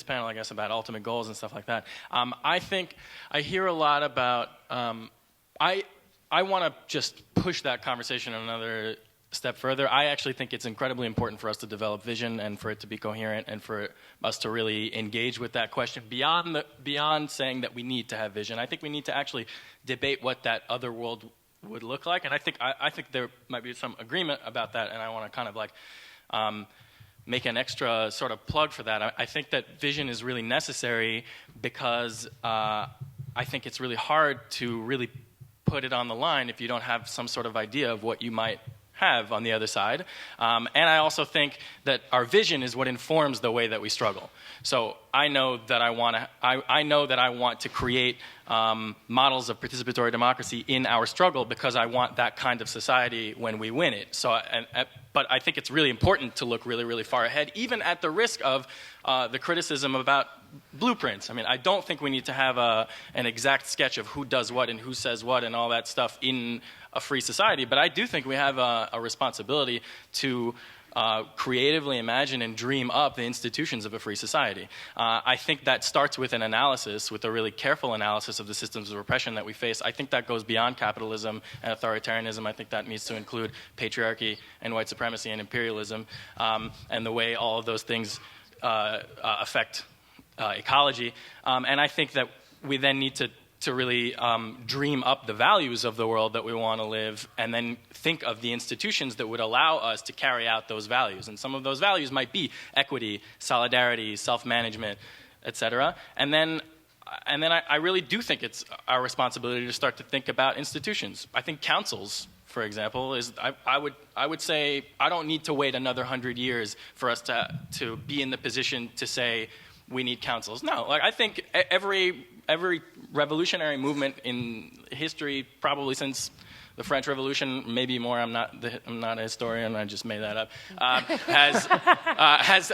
panel, I guess, about ultimate goals and stuff like that. I think I hear a lot about, I want to just push that conversation another step further. I actually think it's incredibly important for us to develop vision and for it to be coherent and for us to really engage with that question beyond saying that we need to have vision. I think we need to actually debate what that other world would look like, and I think there might be some agreement about that, and I want to kind of make an extra sort of plug for that. I think that vision is really necessary because I think it's really hard to really put it on the line if you don't have some sort of idea of what you might have on the other side. And I also think that our vision is what informs the way that we struggle. So I know that I know that I want to create models of participatory democracy in our struggle because I want that kind of society when we win it. But I think it's really important to look really, really far ahead, even at the risk of the criticism about blueprints. I mean, I don't think we need to have an exact sketch of who does what and who says what and all that stuff in a free society, but I do think we have a responsibility to creatively imagine and dream up the institutions of a free society. I think that starts with an analysis, with a really careful analysis of the systems of repression that we face. I think that goes beyond capitalism and authoritarianism. I think that needs to include patriarchy and white supremacy and imperialism, and the way all of those things affect ecology. And I think that we then need to really dream up the values of the world that we want to live, and then think of the institutions that would allow us to carry out those values. And some of those values might be equity, solidarity, self-management, etc. And then I really do think it's our responsibility to start to think about institutions. I think councils, for example, I would say I don't need to wait another 100 years for us to be in the position to say we need councils. No, like I think every revolutionary movement in history, probably since the French Revolution, maybe more. I'm not a historian. I just made that up.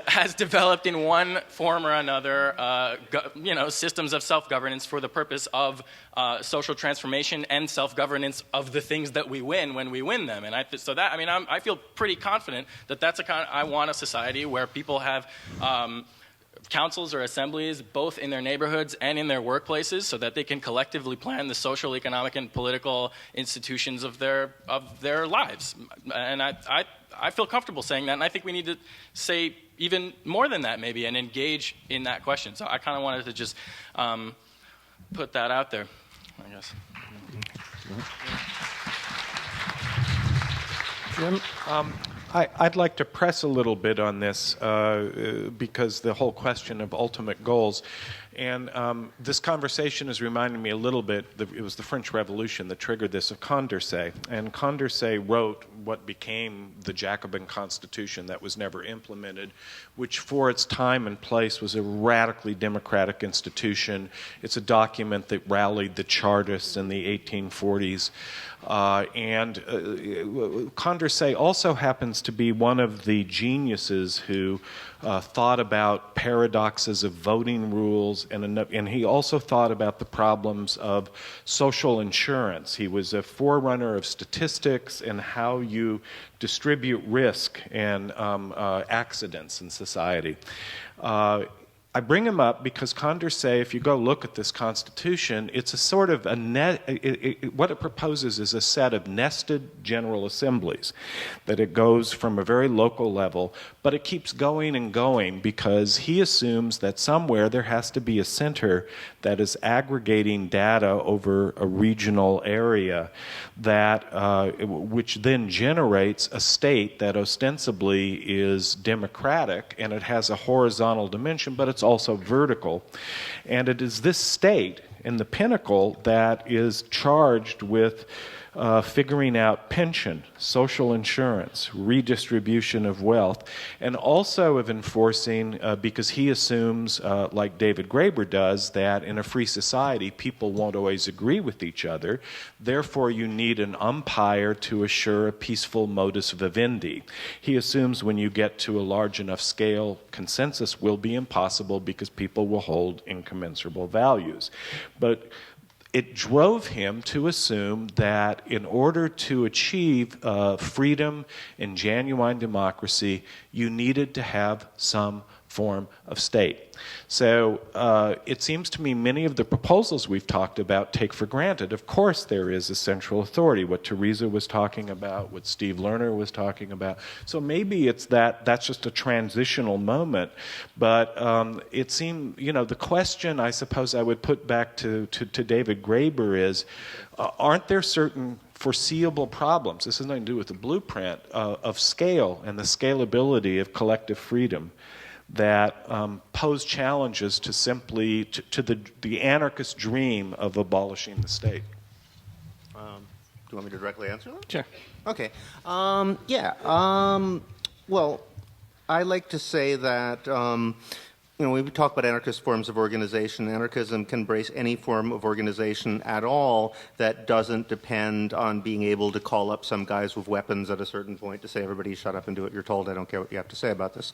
Has developed in one form or another, systems of self-governance for the purpose of social transformation and self-governance of the things that we win when we win them. And I feel pretty confident that that's I want a society where people have councils or assemblies both in their neighborhoods and in their workplaces so that they can collectively plan the social, economic, and political institutions of their lives. And I feel comfortable saying that, and I think we need to say even more than that maybe and engage in that question. So I kind of wanted to just put that out there, I guess.
Jim, I'd like to press a little bit on this because the whole question of ultimate goals. And this conversation is reminding me a little bit, it was the French Revolution that triggered this, of Condorcet. And Condorcet wrote what became the Jacobin Constitution that was never implemented, which for its time and place was a radically democratic institution. It's a document that rallied the Chartists in the 1840s. Condorcet also happens to be one of the geniuses who thought about paradoxes of voting rules, and he also thought about the problems of social insurance. He was a forerunner of statistics and how you distribute risk and accidents in society. I bring him up because Condorcet, if you go look at this Constitution, it's a sort of what it proposes is a set of nested General Assemblies, that it goes from a very local level, but it keeps going and going because he assumes that somewhere there has to be a center that is aggregating data over a regional area which then generates a state that ostensibly is democratic, and it has a horizontal dimension, but it's also vertical. And it is this state in the pinnacle that is charged with figuring out pension, social insurance, redistribution of wealth, and also of enforcing, because he assumes, like David GRAEBER does, that in a free society people won't always agree with each other. Therefore, you need an umpire to assure a peaceful modus vivendi. He assumes when you get to a large enough scale, consensus will be impossible because people will hold incommensurable values. But it drove him to assume that in order to achieve freedom and genuine democracy, you needed to have some form of state. So it seems to me many of the proposals we've talked about take for granted. Of course there is a central authority, what TERESA was talking about, what Steve Lerner was talking about. So maybe it's that's just a transitional moment. But it seemed, the question I suppose I would put back to David GRAEBER is, aren't there certain foreseeable problems, this has nothing to do with the blueprint, of scale and the scalability of collective freedom that pose challenges to simply the anarchist dream of abolishing the state?
you want me to directly answer that?
Sure.
Okay. Well, I like to say that, when we talk about anarchist forms of organization, anarchism can embrace any form of organization at all that doesn't depend on being able to call up some guys with weapons at a certain point to say, everybody shut up and do what you're told. I don't care what you have to say about this.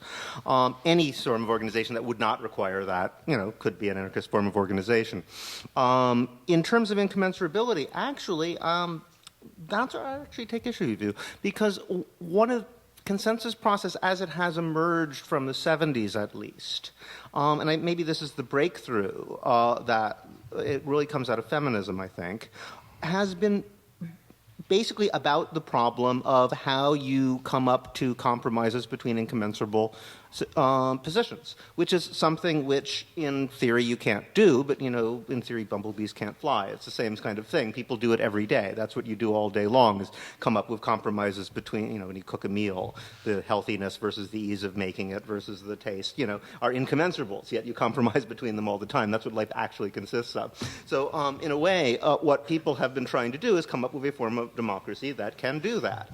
Any form of organization that would not require that, could be an anarchist form of organization. In terms of incommensurability, actually, that's what I actually take issue with you, because one of consensus process as it has emerged from the 70s at least, and maybe this is the breakthrough that it really comes out of feminism, I think, has been basically about the problem of how you come up to compromises between incommensurable positions, which is something which in theory you can't do, but in theory bumblebees can't fly. It's the same kind of thing. People do it every day. That's what you do all day long, is come up with compromises between, when you cook a meal, the healthiness versus the ease of making it versus the taste, are incommensurables, yet you compromise between them all the time. That's what life actually consists of. So in a way, what people have been trying to do is come up with a form of democracy that can do that.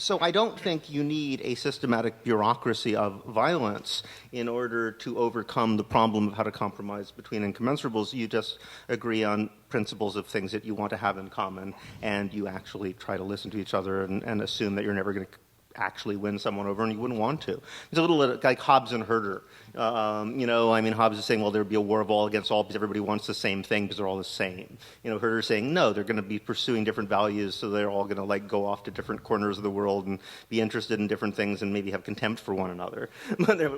So I don't think you need a systematic bureaucracy of violence in order to overcome the problem of how to compromise between incommensurables. You just agree on principles of things that you want to have in common, and you actually try to listen to each other and assume that you're never going to actually win someone over, and you wouldn't want to. It's a little like Hobbes and Herder. Hobbes is saying, well, there would be a war of all against all because everybody wants the same thing because they're all the same. Herder's saying, no, they're going to be pursuing different values, so they're all going to go off to different corners of the world and be interested in different things and maybe have contempt for one another.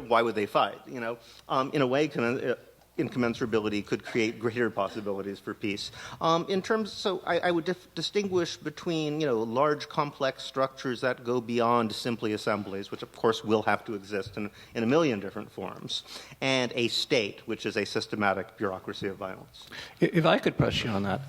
Why would they fight? In a way, incommensurability could create greater possibilities for peace. I would distinguish between, large complex structures that go beyond simply assemblies, which of course will have to exist in a million different forms, and a state, which is a systematic bureaucracy of violence.
If I could press you on that,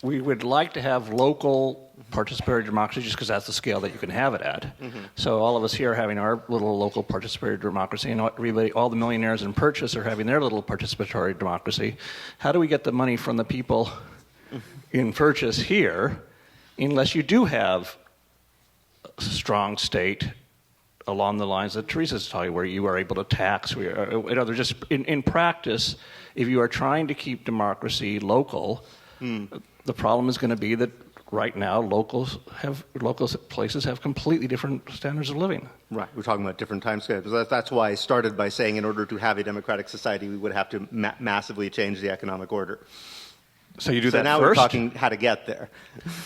we would like to have local participatory democracy just because that's the scale that you can have it at. Mm-hmm. So all of us here are having our little local participatory democracy, and all the millionaires in Purchase are having their little participatory democracy. How do we get the money from the people in Purchase here unless you do have a strong state along the lines that Teresa's talking, where you are able to tax? Just in practice, if you are trying to keep democracy local, the problem is going to be that right now local places have completely different standards of living.
Right. We're talking about different time scales. That's why I started by saying in order to have a democratic society, we would have to massively change the economic order.
So you do that
now
first?
We're talking how to get there.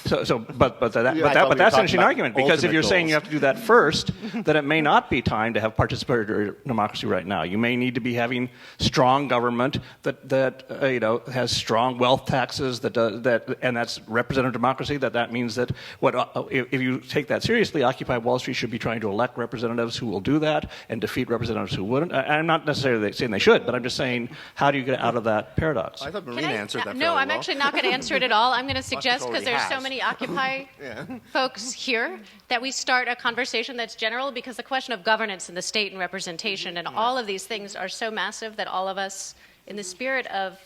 But that's an interesting argument, because if you're saying you have to do that first, then it may not be time to have participatory democracy right now. You may need to be having strong government that has strong wealth taxes and that's representative democracy. That means that if you take that seriously, Occupy Wall Street should be trying to elect representatives who will do that and defeat representatives who wouldn't. I'm not necessarily saying they should, but I'm just saying, how do you get out of that paradox?
I thought Marina answered that.
No, I'm actually not going to answer it at all. I'm going to suggest, because there's so many Occupy folks here, that we start a conversation that's general, because the question of governance and the state and representation and all of these things are so massive that all of us, in the spirit of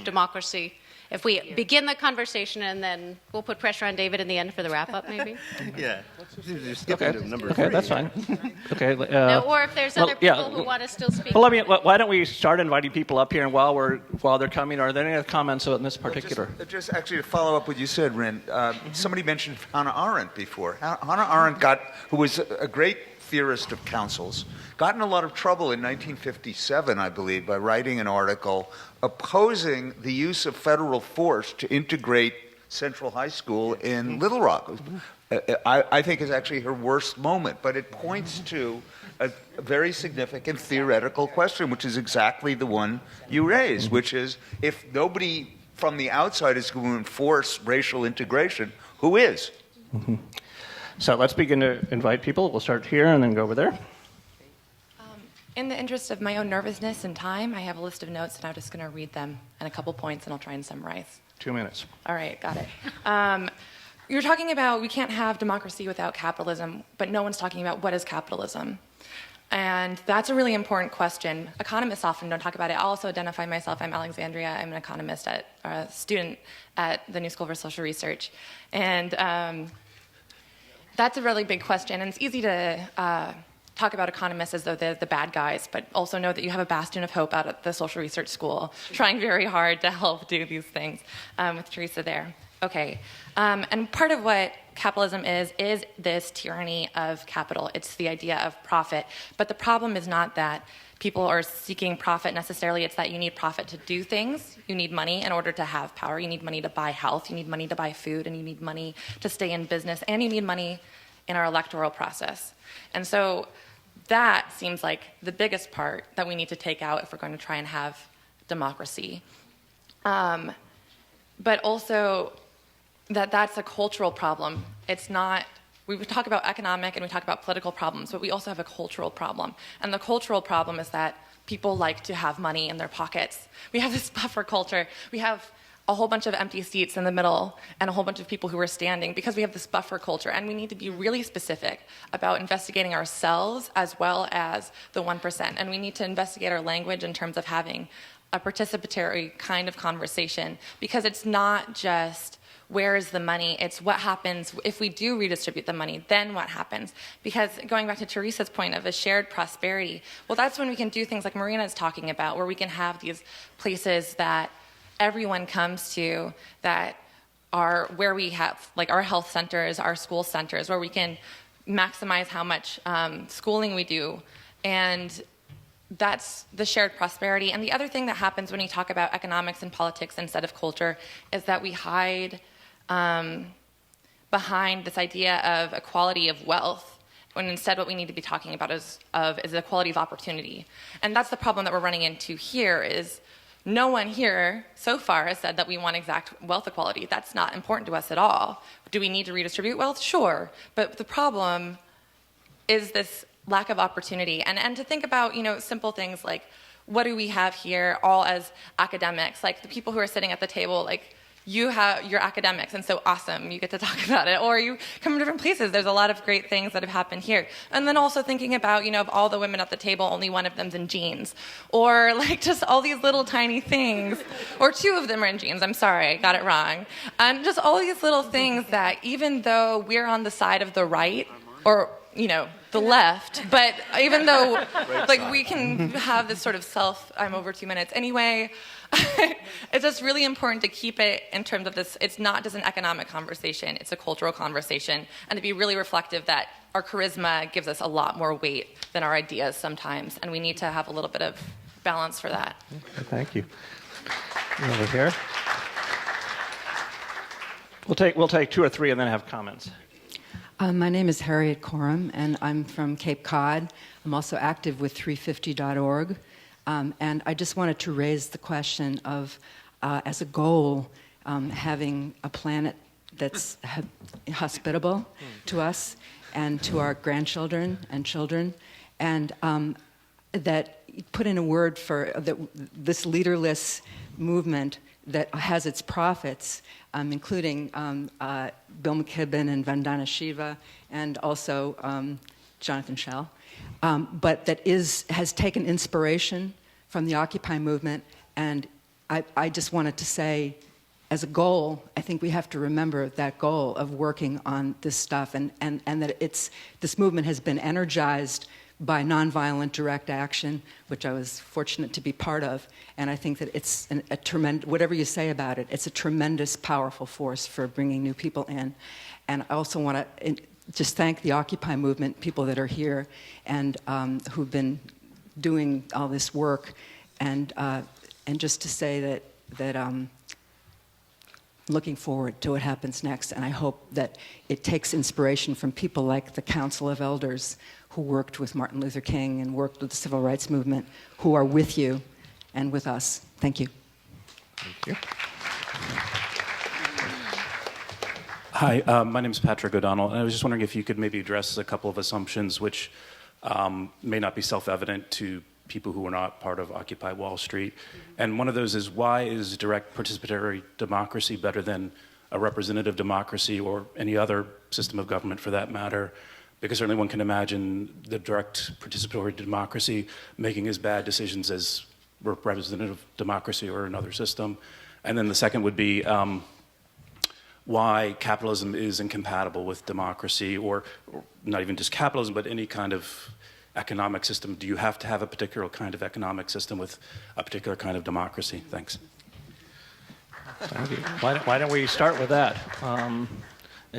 democracy, if we begin the conversation and then we'll put pressure on David in the end for the wrap-up, maybe?
Yeah. You're skipping to number 3.
Okay, that's fine. Okay.
No, or if there's other people who want to still speak.
Well, why don't we start inviting people up here, and while they're coming, are there any other comments on this particular?
Just actually to follow up what you said, Rin, somebody mentioned Hannah Arendt before. Hannah Arendt who was a great theorist of councils, got in a lot of trouble in 1957, I believe, by writing an article opposing the use of federal force to integrate Central High School in Little Rock. I think is actually her worst moment, but it points to a very significant theoretical question, which is exactly the one you raised, which is, if nobody from the outside is going to enforce racial integration, who is?
Mm-hmm. So let's begin to invite people. We'll start here and then go over there.
In the interest of my own nervousness and time, I have a list of notes, and I'm just going to read them and a couple points, and I'll try and summarize.
2 minutes.
All right, got it. You're talking about we can't have democracy without capitalism, but no one's talking about what is capitalism. And that's a really important question. Economists often don't talk about it. I'll also identify myself. I'm Alexandria. I'm an economist, a student at the New School for Social Research. And that's a really big question. And it's easy to talk about economists as though they're the bad guys, but also know that you have a bastion of hope out at the Social Research School, trying very hard to help do these things with TERESA there. Okay, and part of what capitalism is this tyranny of capital. It's the idea of profit. But the problem is not that people are seeking profit necessarily. It's that you need profit to do things. You need money in order to have power. You need money to buy health. You need money to buy food. And you need money to stay in business. And you need money in our electoral process. And so that seems like the biggest part that we need to take out if we're going to try and have democracy. But also that's a cultural problem. It's not, we talk about economic and we talk about political problems, but we also have a cultural problem. And the cultural problem is that people like to have money in their pockets. We have this buffer culture. We have a whole bunch of empty seats in the middle and a whole bunch of people who are standing because we have this buffer culture. And we need to be really specific about investigating ourselves as well as the 1%. And we need to investigate our language in terms of having a participatory kind of conversation, because it's not just where is the money, it's what happens if we do redistribute the money, then what happens? Because going back to Teresa's point of a shared prosperity, well, that's when we can do things like Marina is talking about, where we can have these places that everyone comes to, that are where we have like our health centers, our school centers, where we can maximize how much schooling we do. And that's the shared prosperity. And the other thing that happens when you talk about economics and politics instead of culture is that we hide behind this idea of equality of wealth, when instead what we need to be talking about is equality of opportunity. And that's the problem that we're running into here is no one here so far has said that we want exact wealth equality. That's not important to us at all. Do we need to redistribute wealth? Sure. But the problem is this lack of opportunity. And to think about, simple things like, what do we have here all as academics? Like the people who are sitting at the table, like, you're academics, and so awesome, you get to talk about it. Or you come from different places. There's a lot of great things that have happened here. And then also thinking about, of all the women at the table, only one of them's in jeans. Or like just all these little tiny things. Or two of them are in jeans. I'm sorry, I got it wrong. And just all these little things that even though we're on the side of the right, or, the left, but even though like we can have this sort of I'm over 2 minutes anyway, it's just really important to keep it in terms of this. It's not just an economic conversation, it's a cultural conversation, and to be really reflective that our charisma gives us a lot more weight than our ideas sometimes, and we need to have a little bit of balance for that.
Thank you. Over here. We'll take two or three and then have comments.
My name is Harriet Coram, and I'm from Cape Cod. I'm also active with 350.org. And I just wanted to raise the question of, as a goal, having a planet that's hospitable to us and to our grandchildren and children, and that put in a word for this leaderless movement that has its prophets, including Bill McKibben and Vandana Shiva, and also Jonathan Schell, but that has taken inspiration from the Occupy movement. And I just wanted to say, as a goal, I think we have to remember that goal of working on this stuff, and that this movement has been energized by nonviolent direct action, which I was fortunate to be part of. And I think that it's a tremendous, whatever you say about it, it's a tremendous, powerful force for bringing new people in. And I also want to just thank the Occupy movement, people that are here and who've been doing all this work. And just to say that looking forward to what happens next. And I hope that it takes inspiration from people like the Council of Elders, who worked with Martin Luther King and worked with the Civil Rights Movement, who are with you and with us. Thank you.
Thank you.
Hi, my name is Patrick O'Donnell, and I was just wondering if you could maybe address a couple of assumptions which may not be self-evident to people who are not part of Occupy Wall Street. And one of those is, why is direct participatory democracy better than a representative democracy or any other system of government for that matter? Because certainly one can imagine the direct participatory democracy making as bad decisions as representative democracy or another system. And then the second would be why capitalism is incompatible with democracy, or not even just capitalism, but any kind of economic system. Do you have to have a particular kind of economic system with a particular kind of democracy? Thanks.
Thank you. Why don't we start with that?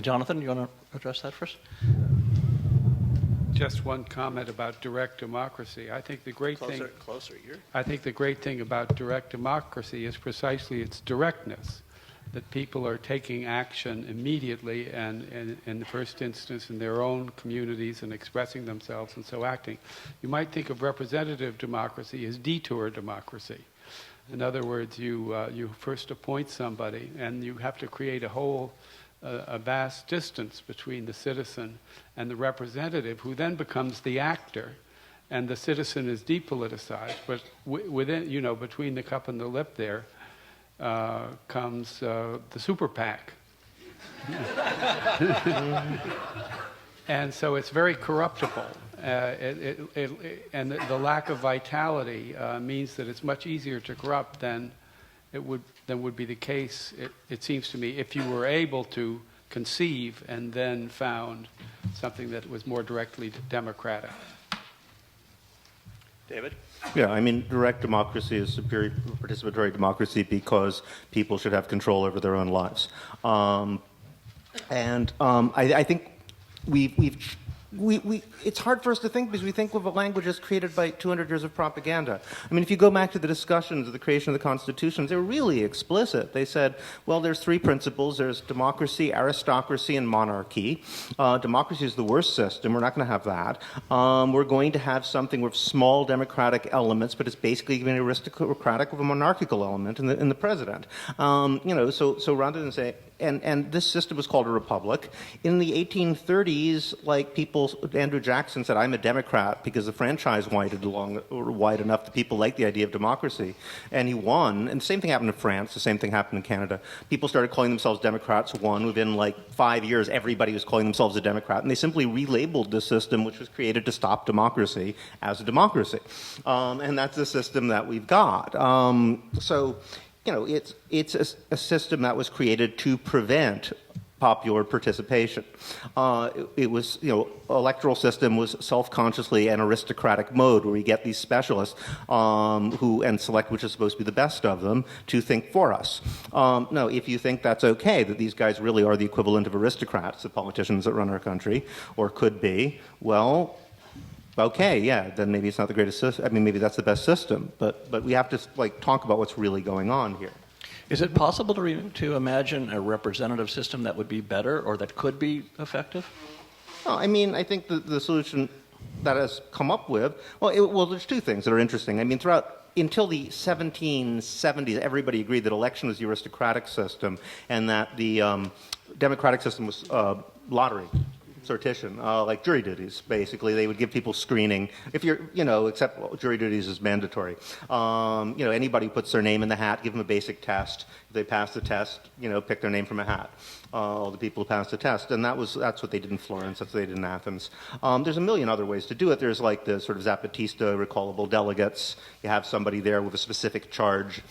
Jonathan, you want to address that first?
Just one comment about direct democracy. I think the great thing.
Closer,
I think the great thing about direct democracy is precisely its directness. That people are taking action immediately and in the first instance in their own communities and expressing themselves and so acting. You might think of representative democracy as detour democracy. In other words, you first appoint somebody and you have to create a vast distance between the citizen and the representative, who then becomes the actor, and the citizen is depoliticized. But within, between the cup and the lip there, comes the super PAC. And so it's very corruptible. And the lack of vitality means that it's much easier to corrupt than would be the case, it seems to me, if you were able to conceive and then found something that was more directly democratic.
David?
Yeah, I mean, direct democracy is superior to participatory democracy because people should have control over their own lives. I think it's hard for us to think because we think of a language as created by 200 years of propaganda. I mean, if you go back to the discussions of the creation of the constitutions, they were really explicit. They said, well, there's three principles. There's democracy, aristocracy, and monarchy. Democracy is the worst system. We're not going to have that. We're going to have something with small democratic elements, but it's basically going to be aristocratic with a monarchical element in the president. So rather than say, and this system was called a republic. In the 1830s, Andrew Jackson said, I'm a Democrat because the franchise widened wide enough that people liked the idea of democracy. And he won. And the same thing happened in France. The same thing happened in Canada. People started calling themselves Democrats. Within 5 years, everybody was calling themselves a Democrat. And they simply relabeled the system, which was created to stop democracy, as a democracy. And that's the system that we've got. It's a system that was created to prevent popular participation. It was, electoral system was self-consciously an aristocratic mode where we get these specialists and select which is supposed to be the best of them to think for us. No, if you think that's okay, that these guys really are the equivalent of aristocrats, the politicians that run our country, or could be, well, okay, yeah, then maybe it's not the greatest system. I mean, maybe that's the best system, but we have to talk about what's really going on here.
Is it possible to imagine a representative system that would be better or that could be effective?
Well, I mean, I think the solution that has come up with, there's two things that are interesting. I mean, until the 1770s, everybody agreed that election was the aristocratic system and that the democratic system was lottery. Sortition, like jury duties, basically. They would give people screening. If you're, except jury duties is mandatory. Anybody who puts their name in the hat, give them a basic test. If they pass the test, pick their name from a hat. All the people who passed the test. And that's what they did in Florence, that's what they did in Athens. There's a million other ways to do it. There's the sort of Zapatista recallable delegates. You have somebody there with a specific charge.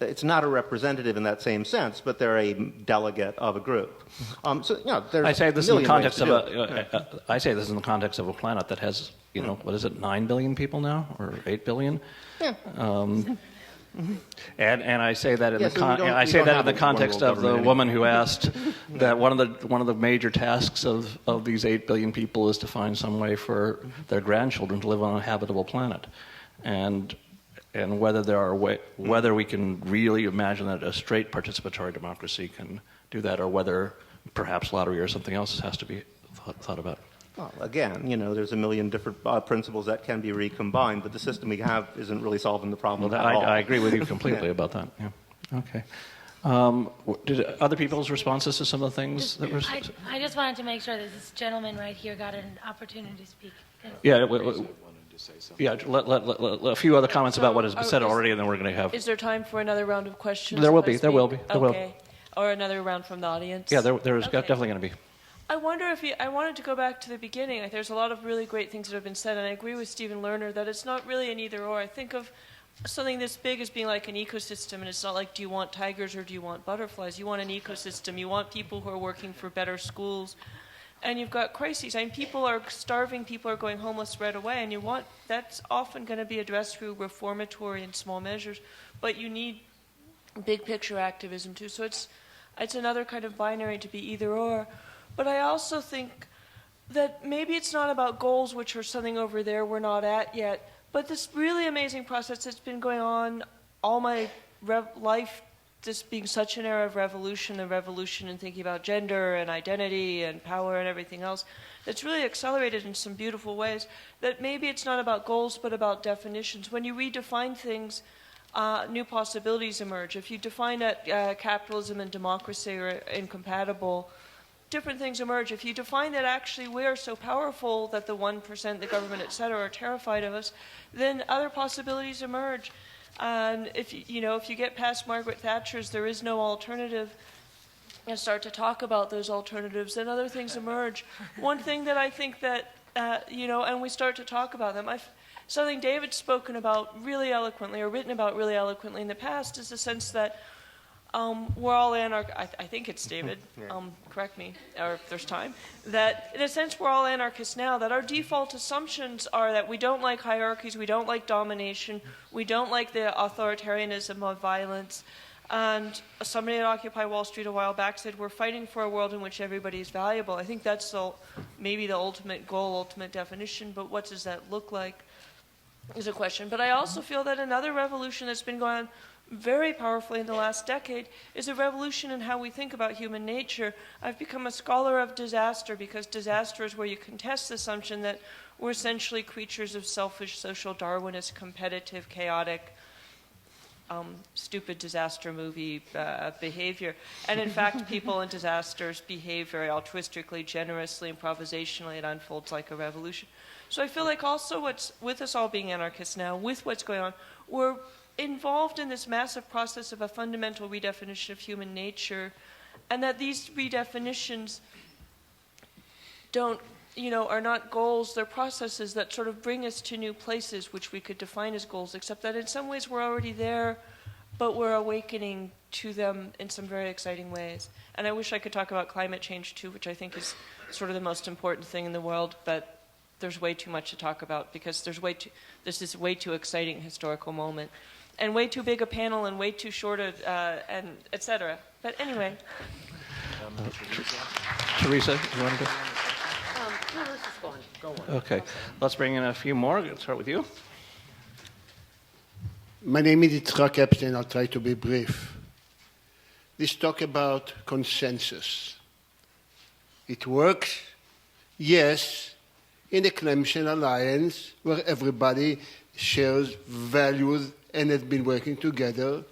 It's not a representative in that same sense, but they're a delegate of a group. There's
I say this in the context of
I
say this in the context of a planet that has, what is it, 9 billion people now, or 8 billion?
Yeah.
And I say that in the context of the woman who asked that one of the major tasks of these 8 billion people is to find some way for their grandchildren to live on a habitable planet, and whether we can really imagine that a straight participatory democracy can do that, or whether perhaps lottery or something else has to be thought about.
Well, again, there's a million different principles that can be recombined, but the system we have isn't really solving the problem at all.
I agree with you completely about that. Yeah. Okay. Did other people's responses to some of the things that were?
I just wanted to make sure that this gentleman right here got an opportunity to speak.
Yeah. Yeah, a few other comments about what has been said already, and then we're going to have...
Is there time for another round of questions?
There will be.
Okay. Or another round from the audience?
Yeah, there is definitely going to be.
I wonder if I wanted to go back to the beginning. There's a lot of really great things that have been said, and I agree with Stephen Lerner that it's not really an either-or. I think of something this big as being like an ecosystem, and it's not like, do you want tigers or do you want butterflies? You want an ecosystem. You want people who are working for better schools. And you've got crises. I mean, people are starving, people are going homeless right away, and that's often going to be addressed through reformatory and small measures, but you need big picture activism too. So it's another kind of binary to be either-or. But I also think that maybe it's not about goals, which are something over there we're not at yet, but this really amazing process that's been going on all my life, this being such an era of revolution, the revolution in thinking about gender and identity and power and everything else, that's really accelerated in some beautiful ways, that maybe it's not about goals but about definitions. When you redefine things, new possibilities emerge. If you define that capitalism and democracy are incompatible, different things emerge. If you define that actually we are so powerful that the 1%, the government, et cetera, are terrified of us, then other possibilities emerge. And if you get past Margaret Thatcher's "there is no alternative" and start to talk about those alternatives, then other things emerge. One thing that I think that, and we start to talk about them, something David's spoken about really eloquently or written about really eloquently in the past is the sense that we're all anarchists. I think it's David. Correct me, or if there's time. That in a sense we're all anarchists now. That our default assumptions are that we don't like hierarchies, we don't like domination, we don't like the authoritarianism of violence. And somebody at Occupy Wall Street a while back said we're fighting for a world in which everybody is valuable. I think that's maybe the ultimate goal, ultimate definition. But what does that look like is a question. But I also feel that another revolution that's been going on very powerfully in the last decade is a revolution in how we think about human nature. I've become a scholar of disaster because disaster is where you contest the assumption that we're essentially creatures of selfish, social, Darwinist, competitive, chaotic, stupid disaster movie behavior. And in fact, people in disasters behave very altruistically, generously, improvisationally. It unfolds like a revolution. So I feel like also with us all being anarchists now, with what's going on, we're involved in this massive process of a fundamental redefinition of human nature, and that these redefinitions are not goals, they're processes that sort of bring us to new places which we could define as goals, except that in some ways we're already there, but we're awakening to them in some very exciting ways. And I wish I could talk about climate change too, which I think is sort of the most important thing in the world, but there's way too much to talk about because this is way too exciting historical moment. And way too big a panel and way too short and et cetera. But anyway.
Teresa, you want to go?
No, let's just go on.
Okay. Let's bring in a few more. Let's start with you.
My name is Yitzhak Epstein. I'll try to be brief. Let's talk about consensus. It works, yes, in a Clemson alliance where everybody shares values and has been working together.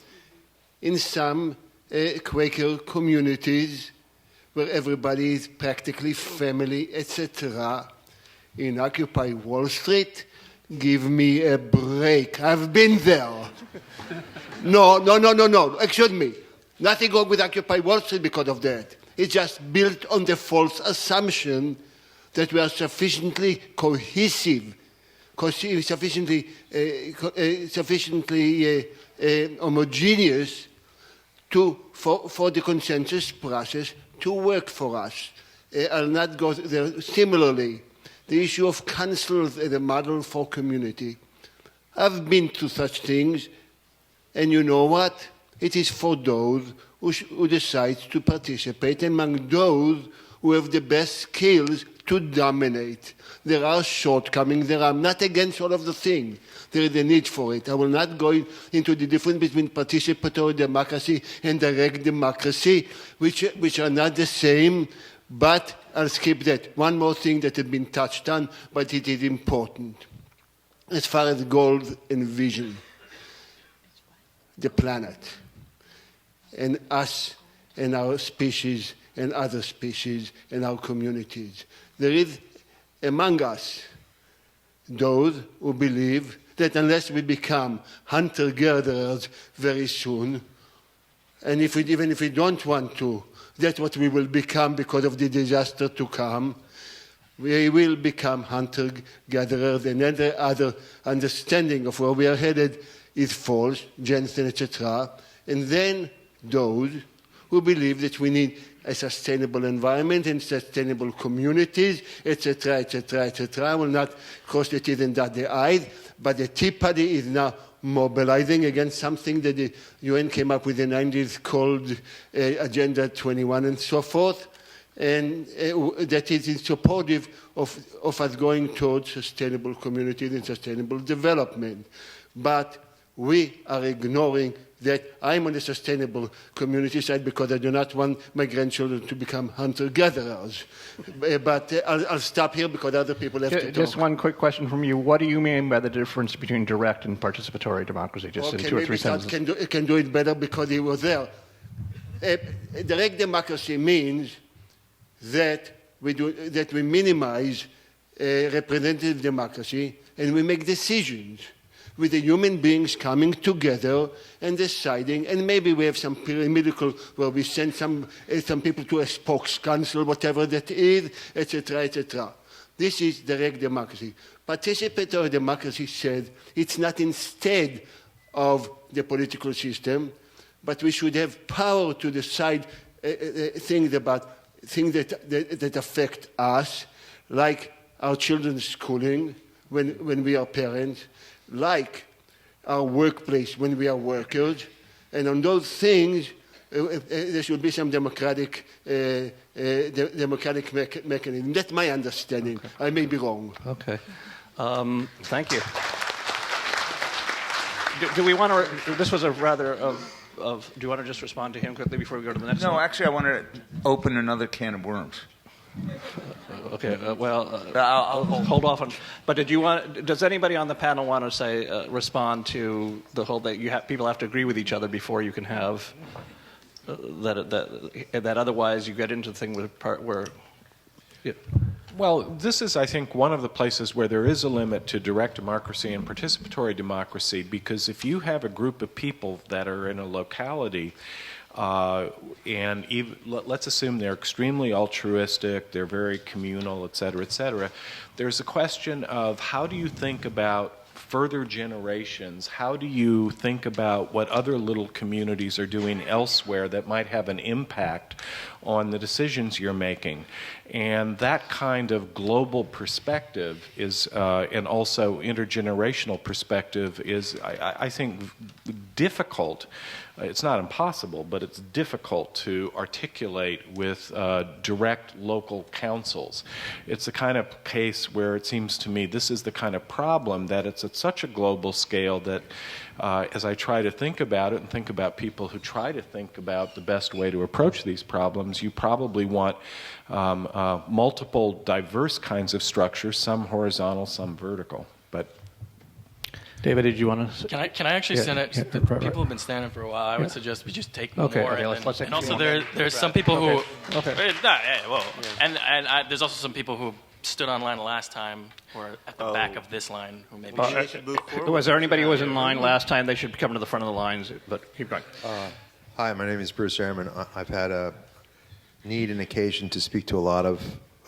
In some Quaker communities where everybody is practically family, etc. In Occupy Wall Street, give me a break. I've been there. No. Excuse me. Nothing wrong with Occupy Wall Street because of that. It's just built on the false assumption that we are sufficiently cohesive, sufficiently homogeneous for the consensus process to work for us. I'll not go there. Similarly, the issue of councils as a model for community. I've been to such things, and you know what? It is for those who decide to participate, among those who have the best skills to dominate. There are shortcomings there. I'm not against all of the things. There is a need for it. I will not go into the difference between participatory democracy and direct democracy, which are not the same, but I'll skip that. One more thing that has been touched on, but it is important. As far as goals and vision, the planet, and us and our species and other species and our communities. There is among us those who believe that unless we become hunter-gatherers very soon, And even if we don't want to, that's what we will become because of the disaster to come. We will become hunter-gatherers, and any other understanding of where we are headed is false, Jensen, etc. And then those who believe that we need a sustainable environment and sustainable communities, etc., etc., etc. I will not cross the T's and dot the I's, but the Tea Party is now mobilizing against something that the UN came up with in the 90s called Agenda 21 and so forth, and that is supportive of us going towards sustainable communities and sustainable development. But we are ignoring that. I'm on the sustainable community side because I do not want my grandchildren to become hunter-gatherers. But I'll stop here because other people have to talk.
Just one quick question from you. What do you mean by the difference between direct and participatory democracy? Just in 2 or 3 sentences.
Can do it better because he was there. Direct democracy means that we minimize representative democracy and we make decisions with the human beings coming together and deciding, and maybe we have some pyramidal where we send some people to a spokes council, whatever that is, etc., etc. This is direct democracy. Participatory democracy said it's not instead of the political system, but we should have power to decide things that affect us, like our children's schooling when we are parents, like our workplace when we are workers, and on those things there should be some democratic mechanism. That's my understanding. Okay. I may be wrong.
Okay. Thank you. Do we want to? This was a rather do you want to just respond to him quickly before we go to the next one?
No, actually, I want to open another can of worms.
Okay. I'll hold off on. But does anybody on the panel want to say respond to the whole that people have to agree with each other before you can have that otherwise you get into the thing where. Yeah.
Well, this is, I think, one of the places where there is a limit to direct democracy and participatory democracy, because if you have a group of people that are in a locality, and let's assume they're extremely altruistic, they're very communal, et cetera, there's a question of how do you think about further generations? How do you think about what other little communities are doing elsewhere that might have an impact on the decisions you're making? And that kind of global perspective is, and also intergenerational perspective is, I think, difficult. It's not impossible, but it's difficult to articulate with direct local councils. It's the kind of case where it seems to me this is the kind of problem that it's at such a global scale that as I try to think about it and think about people who try to think about the best way to approach these problems, you probably want multiple diverse kinds of structures, some horizontal, some vertical. But
David, did you want to?
Can I actually send it? People have been standing for a while. I would suggest we just take more.
Let's
and also there's some people who. And there's also some people who stood on line last time or at the back of this line who maybe should move forward.
Was there anybody who was in line last time? They should come to the front of the lines, but keep going.
Hi, my name is Bruce Airman. I've had a need and occasion to speak to a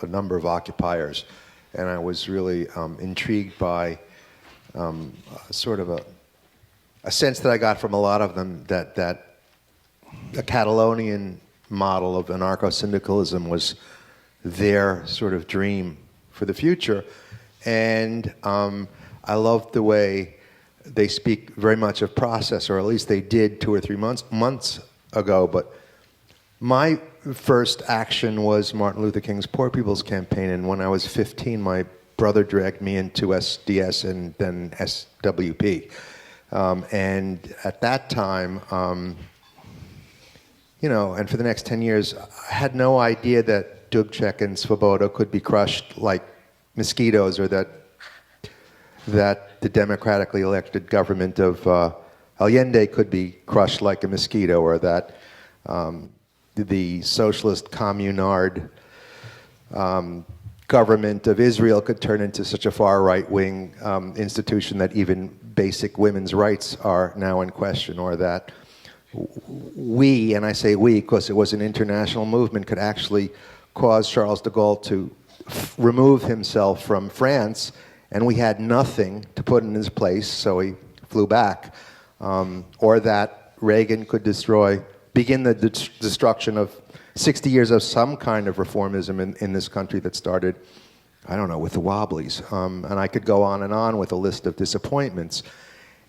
number of occupiers, and I was really intrigued by sort of a sense that I got from a lot of them that a Catalonian model of anarcho-syndicalism was their sort of dream for the future. And I love the way they speak very much of process, or at least they did 2 or 3 months ago. But my first action was Martin Luther King's Poor People's Campaign, and when I was 15, my brother dragged me into SDS and then SWP. And at that time, and for the next 10 years, I had no idea that Dubček and Svoboda could be crushed like mosquitoes, or that the democratically elected government of Allende could be crushed like a mosquito, or that the socialist communard government of Israel could turn into such a far right-wing institution that even basic women's rights are now in question, or that we, and I say we because it was an international movement, could actually cause Charles de Gaulle to remove himself from France, and we had nothing to put in his place, so he flew back. Or that Reagan could begin the destruction of 60 years of some kind of reformism in this country that started, I don't know, with the Wobblies. And I could go on and on with a list of disappointments.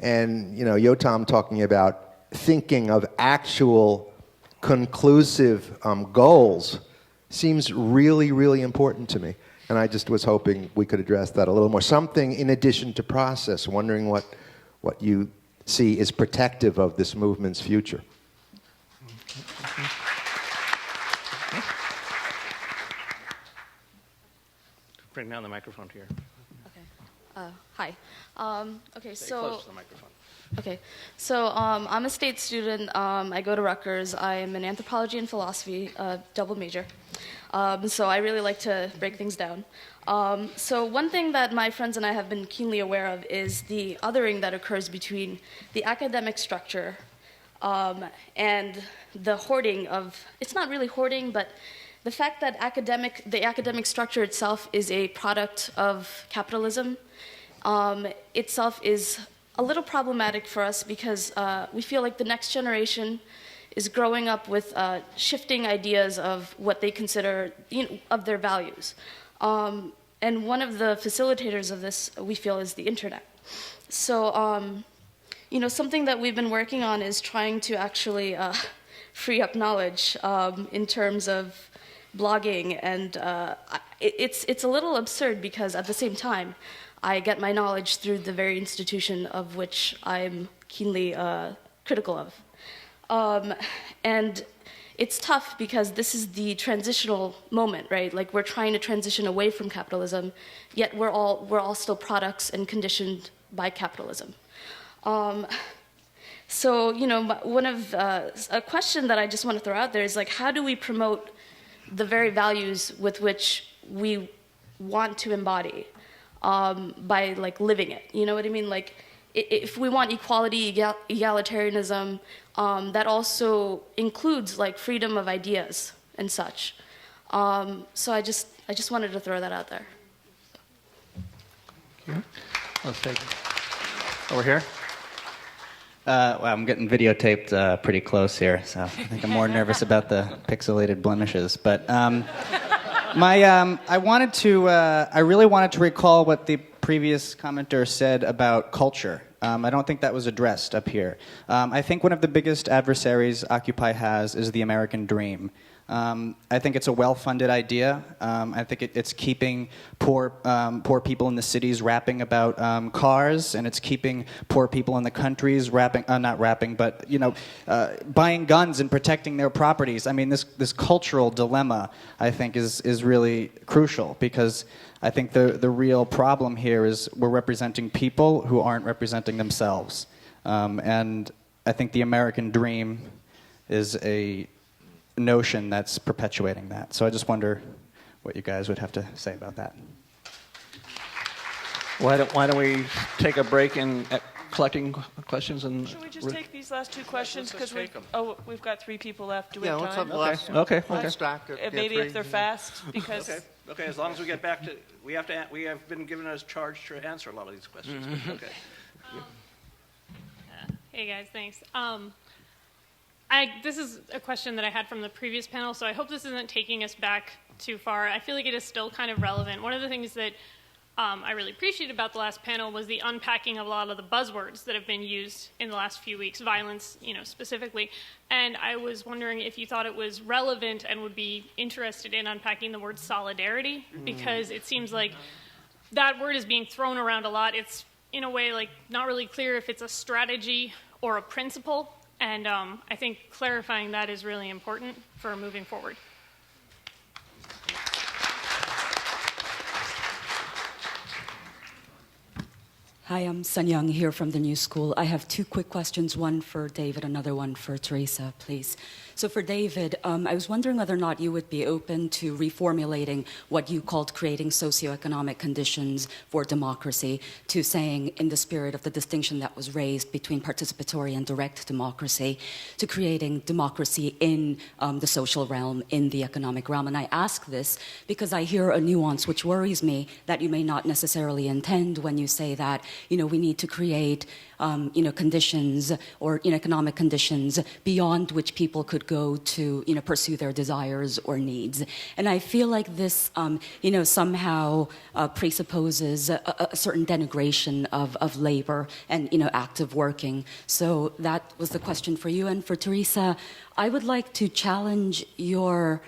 And, you know, Yotam talking about thinking of actual conclusive goals seems really, really important to me. And I just was hoping we could address that a little more. Something in addition to process, wondering what you see is protective of this movement's future.
Bring down the microphone to here.
Okay. Hi. Okay,
Stay
so...
close to the microphone.
Okay, so I'm a state student. I go to Rutgers. I'm in anthropology and philosophy, double major. So I really like to break things down. So one thing that my friends and I have been keenly aware of is the othering that occurs between the academic structure and the hoarding of, it's not really hoarding, but the fact that the academic structure itself is a product of capitalism itself is a little problematic for us because we feel like the next generation is growing up with shifting ideas of what they consider, of their values. And one of the facilitators of this, we feel, is the internet. So, something that we've been working on is trying to actually free up knowledge in terms of blogging. And it's a little absurd because at the same time, I get my knowledge through the very institution of which I'm keenly critical of. And it's tough because this is the transitional moment, right? Like we're trying to transition away from capitalism, yet we're all still products and conditioned by capitalism. So, one of a question that I just want to throw out there is like, how do we promote the very values with which we want to embody? By like living it, you know what I mean? Like, if we want equality, egalitarianism, that also includes like freedom of ideas and such. So I just wanted to throw that out there.
Let's take over here.
Well, I'm getting videotaped pretty close here, so I think I'm more nervous about the pixelated blemishes. But I really wanted to recall what the previous commenter said about culture. I don't think that was addressed up here. I think one of the biggest adversaries Occupy has is the American dream. I think it's a well-funded idea. I think it's keeping poor people in the cities rapping about cars, and it's keeping poor people in the countries buying guns and protecting their properties. I mean, this cultural dilemma, I think, is really crucial because I think the real problem here is we're representing people who aren't representing themselves. And I think the American dream is a notion that's perpetuating that. So I just wonder what you guys would have to say about that.
Why don't we take a break in collecting questions and?
Should we just take these last two questions because we've got three people left. Do we have
let's
time?
have the last.
Okay.
Stack it.
Maybe if they're fast because.
Okay. As long as we get back to we have been given a charge to answer a lot of these questions. Okay.
Hey guys, thanks. This is a question that I had from the previous panel, so I hope this isn't taking us back too far. I feel like it is still kind of relevant. One of the things that I really appreciated about the last panel was the unpacking of a lot of the buzzwords that have been used in the last few weeks, violence, specifically. And I was wondering if you thought it was relevant and would be interested in unpacking the word solidarity, because it seems like that word is being thrown around a lot. It's, in a way, like not really clear if it's a strategy or a principle. And I think clarifying that is really important for moving forward.
Hi, I'm Sun Young here from the New School. I have two quick questions, one for David, another one for TERESA, please.
So for David, I was wondering whether or not you would be open to reformulating what you called creating socioeconomic conditions for democracy to saying, in the spirit of the distinction that was raised between participatory and direct democracy, to creating democracy in the social realm, in the economic realm. And I ask this because I hear a nuance which worries me that you may not necessarily intend when you say that, we need to create conditions or economic conditions beyond which people could go to, pursue their desires or needs. And I feel like this, somehow presupposes a certain denigration of labor and, active working. So that was the question for you. And for TERESA, I would like to challenge your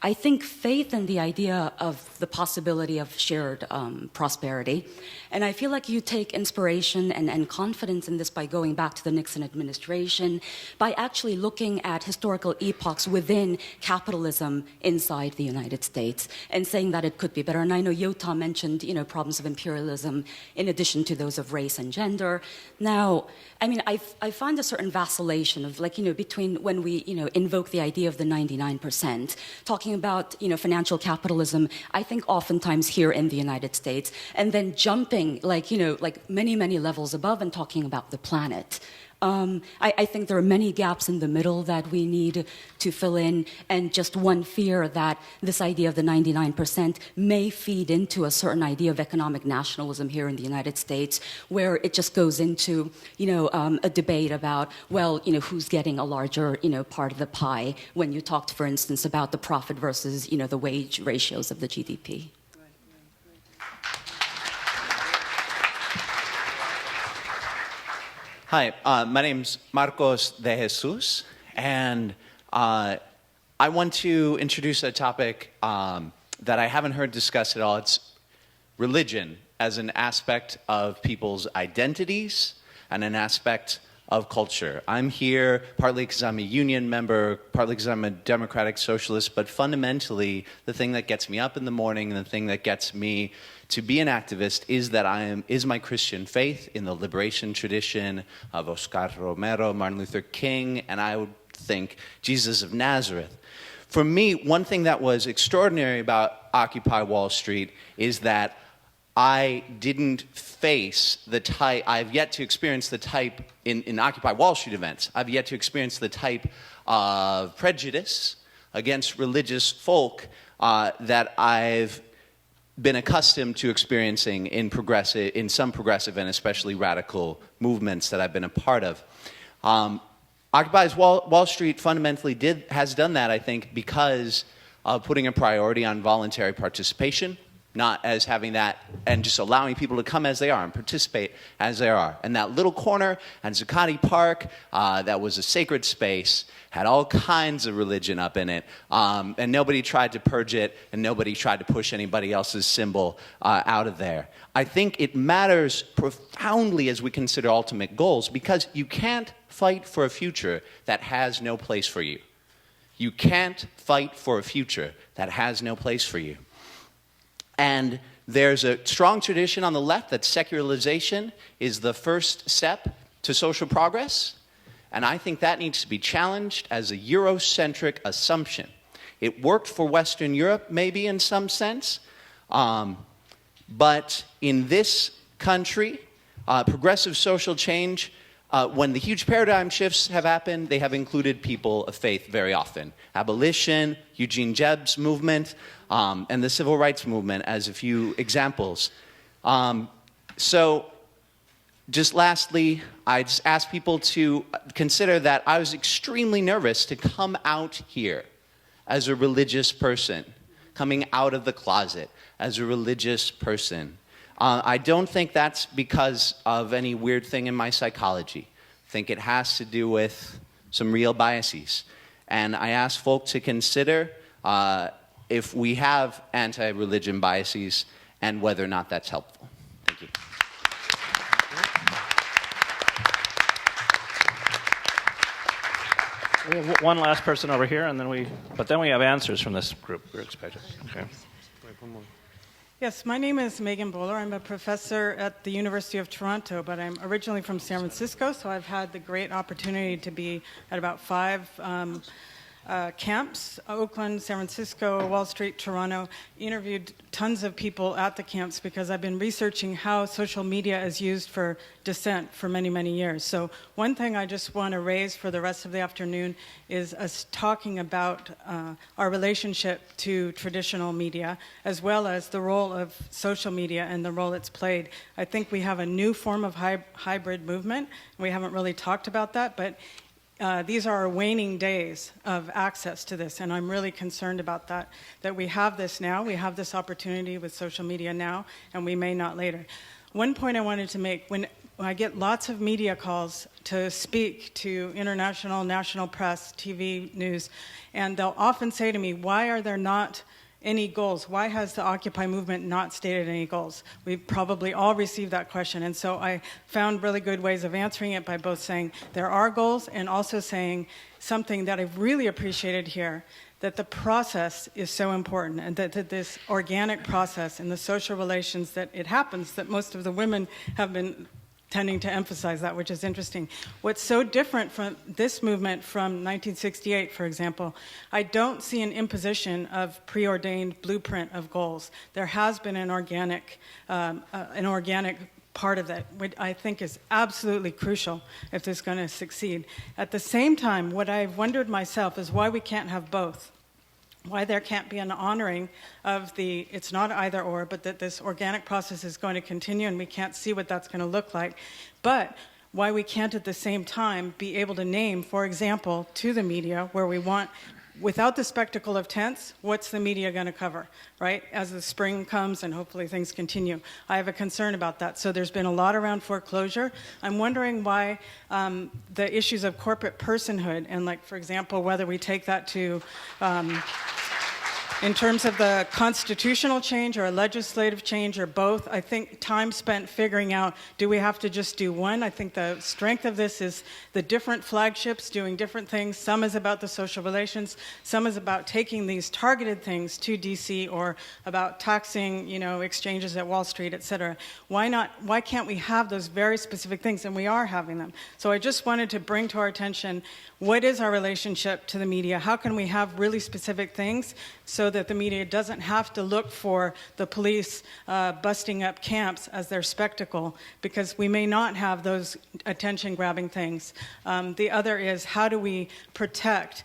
I think faith in the idea of the possibility of shared prosperity. And I feel like you take inspiration and confidence in this by going back to the Nixon administration, by actually looking at historical epochs within capitalism inside the United States and saying that it could be better. And I know Yota mentioned, problems of imperialism in addition to those of race and gender. Now, I find a certain vacillation of between when we, invoke the idea of the 99%, talking about, financial capitalism, I think oftentimes here in the United States, and then jumping many, many levels above and talking about the planet. I think there are many gaps in the middle that we need to fill in, and just one fear that this idea of the 99% may feed into a certain idea of economic nationalism here in the United States, where it just goes into, a debate about, who's getting a larger, part of the pie when you talked, for instance, about the profit versus, the wage ratios of the GDP.
Hi, my name's Marcos de Jesus, and I want to introduce a topic that I haven't heard discussed at all. It's religion as an aspect of people's identities and an aspect of culture. I'm here partly because I'm a union member, partly because I'm a democratic socialist, but fundamentally the thing that gets me up in the morning and the thing that gets me to be an activist is my Christian faith in the liberation tradition of Oscar Romero, Martin Luther King, and I would think Jesus of Nazareth. For me, one thing that was extraordinary about Occupy Wall Street is that I didn't face the type, I've yet to experience the type in Occupy Wall Street events, I've yet to experience the type of prejudice against religious folk that I've been accustomed to experiencing in some progressive and especially radical movements that I've been a part of. Occupy Wall Street fundamentally has done that, I think, because of putting a priority on voluntary participation, not as having that and just allowing people to come as they are and participate as they are. And that little corner at Zuccotti Park that was a sacred space had all kinds of religion up in it, and nobody tried to purge it, and nobody tried to push anybody else's symbol out of there. I think it matters profoundly as we consider ultimate goals, because you can't fight for a future that has no place for you. You can't fight for a future that has no place for you. And there's a strong tradition on the left that secularization is the first step to social progress. And I think that needs to be challenged as a Eurocentric assumption. It worked for Western Europe, maybe in some sense. But in this country, progressive social change, when the huge paradigm shifts have happened, they have included people of faith very often. Abolition, Eugene Jeb's movement, and the civil rights movement as a few examples. So just lastly, I just ask people to consider that I was extremely nervous to come out here as a religious person, coming out of the closet as a religious person. I don't think that's because of any weird thing in my psychology. I think it has to do with some real biases. And I ask folk to consider if we have anti-religion biases and whether or not that's helpful. Thank you.
We have one last person over here, and then we have answers from this group we're expecting. Okay.
Yes, my name is Megan Bowler. I'm a professor at the University of Toronto, but I'm originally from San Francisco, so I've had the great opportunity to be at about 5 camps: Oakland, San Francisco, Wall Street, Toronto. Interviewed tons of people at the camps because I've been researching how social media is used for dissent for many, many years. So one thing I just want to raise for the rest of the afternoon is us talking about our relationship to traditional media, as well as the role of social media and the role it's played. I think we have a new form of hybrid movement. We haven't really talked about that, but these are our waning days of access to this, and I'm really concerned about that we have this now, we have this opportunity with social media now, and we may not later. One point I wanted to make, when I get lots of media calls to speak to international, national press, TV news, and they'll often say to me, why are there not any goals? Why has the Occupy movement not stated any goals? We've probably all received that question, and so I found really good ways of answering it by both saying there are goals and also saying something that I've really appreciated here, that the process is so important, and that this organic process and the social relations that it happens, that most of the women have been tending to emphasize that, which is interesting. What's so different from this movement from 1968, for example, I don't see an imposition of preordained blueprint of goals. There has been an organic part of that, which I think is absolutely crucial if this is going to succeed. At the same time, what I've wondered myself is why we can't have both. Why there can't be an honoring of it's not either or, but that this organic process is going to continue and we can't see what that's going to look like. But why we can't at the same time be able to name, for example, to the media where we want, without the spectacle of tents, what's the media going to cover, right? As the spring comes and hopefully things continue. I have a concern about that. So there's been a lot around foreclosure. I'm wondering why the issues of corporate personhood and, like, for example, whether we take that to in terms of the constitutional change or a legislative change or both, I think time spent figuring out, do we have to just do one? I think the strength of this is the different flagships doing different things. Some is about the social relations. Some is about taking these targeted things to DC or about taxing, exchanges at Wall Street, et cetera. Why can't we have those very specific things? And we are having them. So I just wanted to bring to our attention, what is our relationship to the media? How can we have really specific things so that the media doesn't have to look for the police busting up camps as their spectacle, because we may not have those attention-grabbing things. The other is, how do we protect,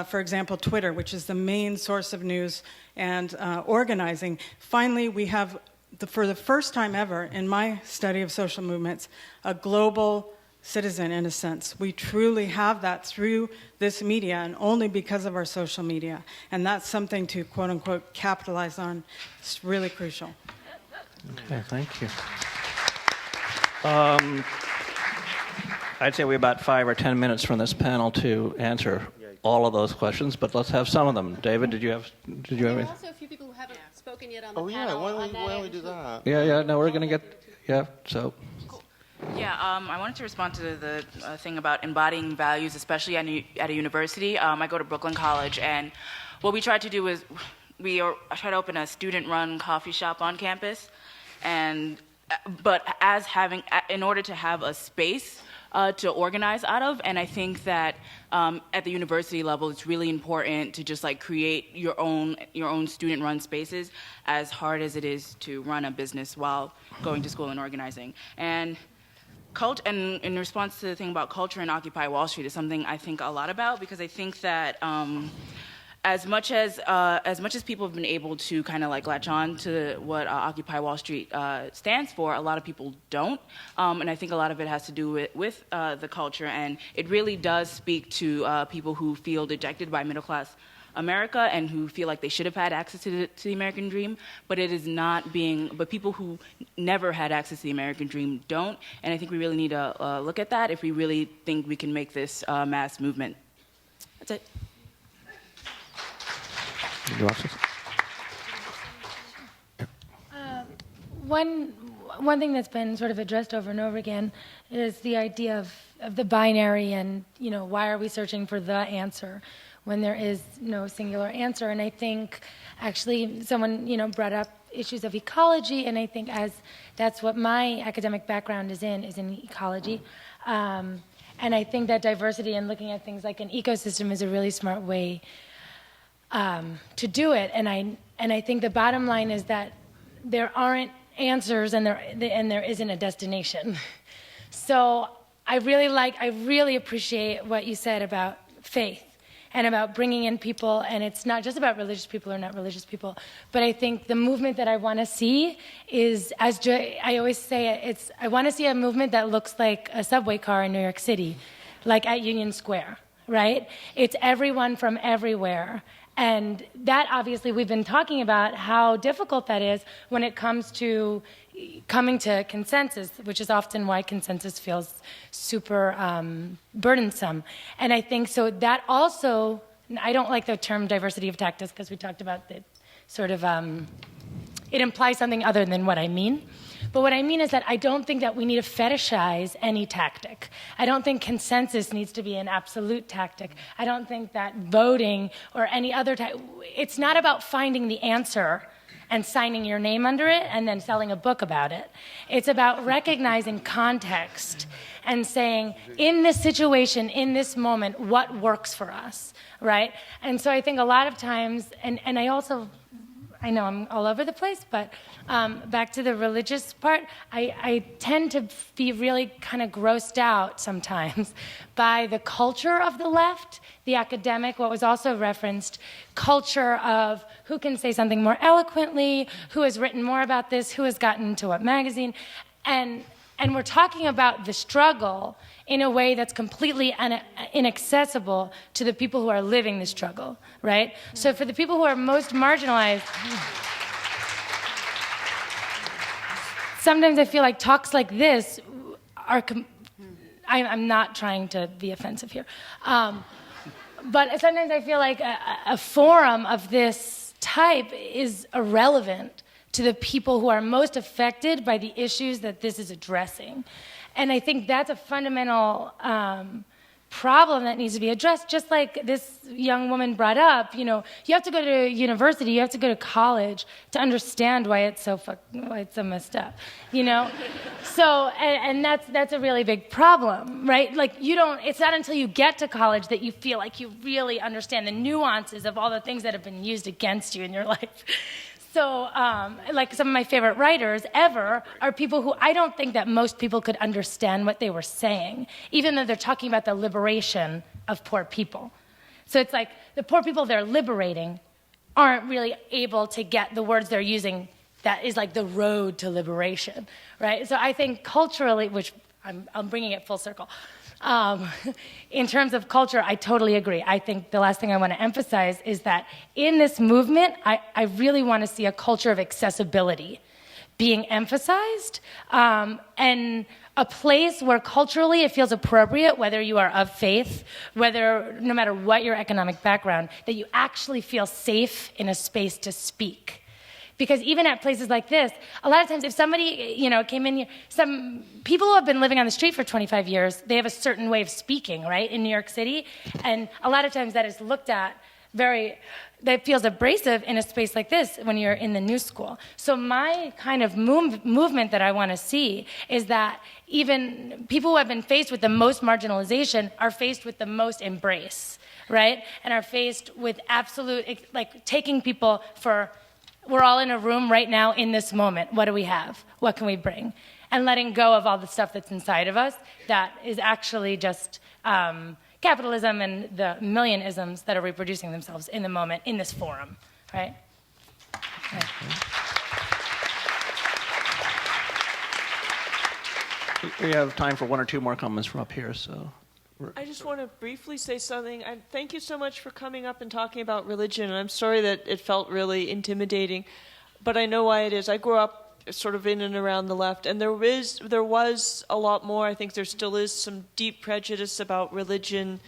for example, Twitter, which is the main source of news and organizing. Finally, we have, for the first time ever in my study of social movements, a global citizen, in a sense. We truly have that through this media, and only because of our social media. And that's something to, quote unquote, capitalize on. It's really crucial.
Okay, thank you. I'd say we have about 5 or 10 minutes from this panel to answer all of those questions, but let's have some of them. David, did you have
There are also a few people who haven't spoken yet on the panel.
Why don't we do that?
No, we're going to get, so.
Yeah, I wanted to respond to the thing about embodying values, especially at a university. I go to Brooklyn College, and what we tried to do is I tried to open a student-run coffee shop on campus, but in order to have a space to organize out of, and I think that at the university level, it's really important to just create your own student-run spaces, as hard as it is to run a business while going to school and organizing. And in response to the thing about culture and Occupy Wall Street is something I think a lot about, because I think that as much as people have been able to kind of latch on to what Occupy Wall Street stands for, a lot of people don't, and I think a lot of it has to do with the culture, and it really does speak to people who feel dejected by middle class America and who feel like they should have had access to the American dream, but it is not but people who never had access to the American dream don't, and I think we really need to look at that if we really think we can make this mass movement. That's it.
One thing that's been sort of addressed over and over again is the idea of the binary, and why are we searching for the answer when there is no singular answer. And I think actually someone brought up issues of ecology, and I think as that's what my academic background is in ecology. And I think that diversity and looking at things like an ecosystem is a really smart way to do it. And I think the bottom line is that there aren't answers and there isn't a destination. So I really appreciate what you said about faith and about bringing in people, and it's not just about religious people or not religious people, but I think the movement that I want to see is, I always say, I want to see a movement that looks like a subway car in New York City, like at Union Square, right? It's everyone from everywhere. And that, obviously, we've been talking about how difficult that is when it comes to coming to consensus, which is often why consensus feels super burdensome. And I think so that also, I don't like the term diversity of tactics because we talked about that sort of, it implies something other than what I mean. But what I mean is that I don't think that we need to fetishize any tactic. I don't think consensus needs to be an absolute tactic. I don't think that voting or any other it's not about finding the answer and signing your name under it and then selling a book about it. It's about recognizing context and saying, in this situation, in this moment, what works for us, right? And so I think a lot of times, and I know I'm all over the place, but back to the religious part, I tend to be really kind of grossed out sometimes by the culture of the left, the academic, what was also referenced, culture of who can say something more eloquently, who has written more about this, who has gotten into what magazine, and we're talking about the struggle in a way that's completely inaccessible to the people who are living the struggle, right? So for the people who are most marginalized, sometimes I feel like talks like this are, I'm not trying to be offensive here, but sometimes I feel like a forum of this type is irrelevant to the people who are most affected by the issues that this is addressing. And I think that's a fundamental problem that needs to be addressed, just like this young woman brought up. You know, you have to go to university, you have to go to college to understand why it's so messed up, you know? So, and that's a really big problem, right? Like, it's not until you get to college that you feel like you really understand the nuances of all the things that have been used against you in your life. So, like some of my favorite writers ever are people who I don't think that most people could understand what they were saying, even though they're talking about the liberation of poor people. So it's like the poor people they're liberating aren't really able to get the words they're using that is like the road to liberation, right? So I think culturally, which I'm bringing it full circle, in terms of culture, I totally agree. I think the last thing I want to emphasize is that in this movement, I really want to see a culture of accessibility being emphasized, and a place where culturally it feels appropriate, whether you are of faith, no matter what your economic background, that you actually feel safe in a space to speak. Because even at places like this, a lot of times if somebody, came in here, some people who have been living on the street for 25 years, they have a certain way of speaking, right, in New York City. And a lot of times that is looked at that feels abrasive in a space like this when you're in the new school. So my kind of movement that I want to see is that even people who have been faced with the most marginalization are faced with the most embrace, right? And are faced with absolute, like taking people for, we're all in a room right now in this moment. What do we have? What can we bring? And letting go of all the stuff that's inside of us that is actually just capitalism and the million isms that are reproducing themselves in the moment, in this forum, right?
We have time for one or two more comments from up here, so.
I just want to briefly say something. Thank you so much for coming up and talking about religion. And I'm sorry that it felt really intimidating, but I know why it is. I grew up sort of in and around the left, and there was a lot more. I think there still is some deep prejudice about religion.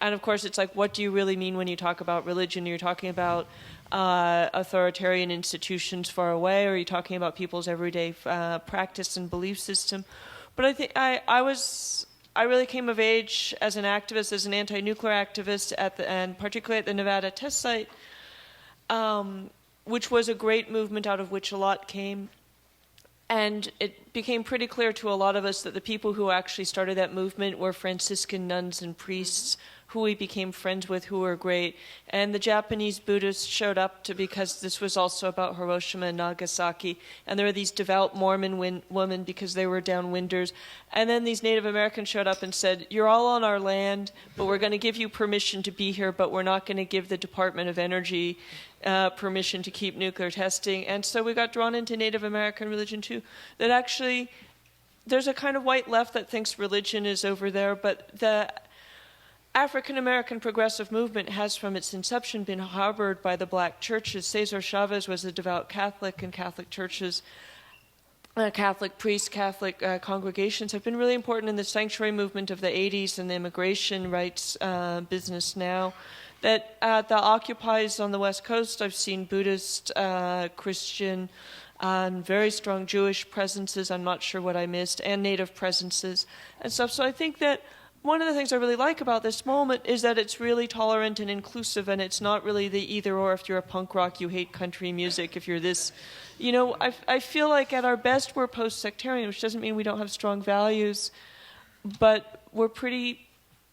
And of course, it's like, what do you really mean when you talk about religion? You're talking about authoritarian institutions far away, or are you talking about people's everyday practice and belief system? But I think I really came of age as an activist, as an anti-nuclear activist, and particularly at the Nevada test site, which was a great movement out of which a lot came. And it became pretty clear to a lot of us that the people who actually started that movement were Franciscan nuns and priests who we became friends with, who were great. And the Japanese Buddhists showed up because this was also about Hiroshima and Nagasaki. And there were these devout Mormon women because they were downwinders. And then these Native Americans showed up and said, you're all on our land, but we're going to give you permission to be here, but we're not going to give the Department of Energy permission to keep nuclear testing. And so we got drawn into Native American religion too. That actually, there's a kind of white left that thinks religion is over there, but the African American progressive movement has from its inception been harbored by the black churches. Cesar Chavez was a devout Catholic, and Catholic churches, Catholic priests, Catholic congregations have been really important in the sanctuary movement of the 80s and the immigration rights business now. That the occupies on the West Coast, I've seen Buddhist, Christian, and very strong Jewish presences, I'm not sure what I missed, and Native presences and stuff. So I think that one of the things I really like about this moment is that it's really tolerant and inclusive, and it's not really the either or. If you're a punk rock, you hate country music. If you're this, you know, I feel like at our best we're post-sectarian, which doesn't mean we don't have strong values, but we're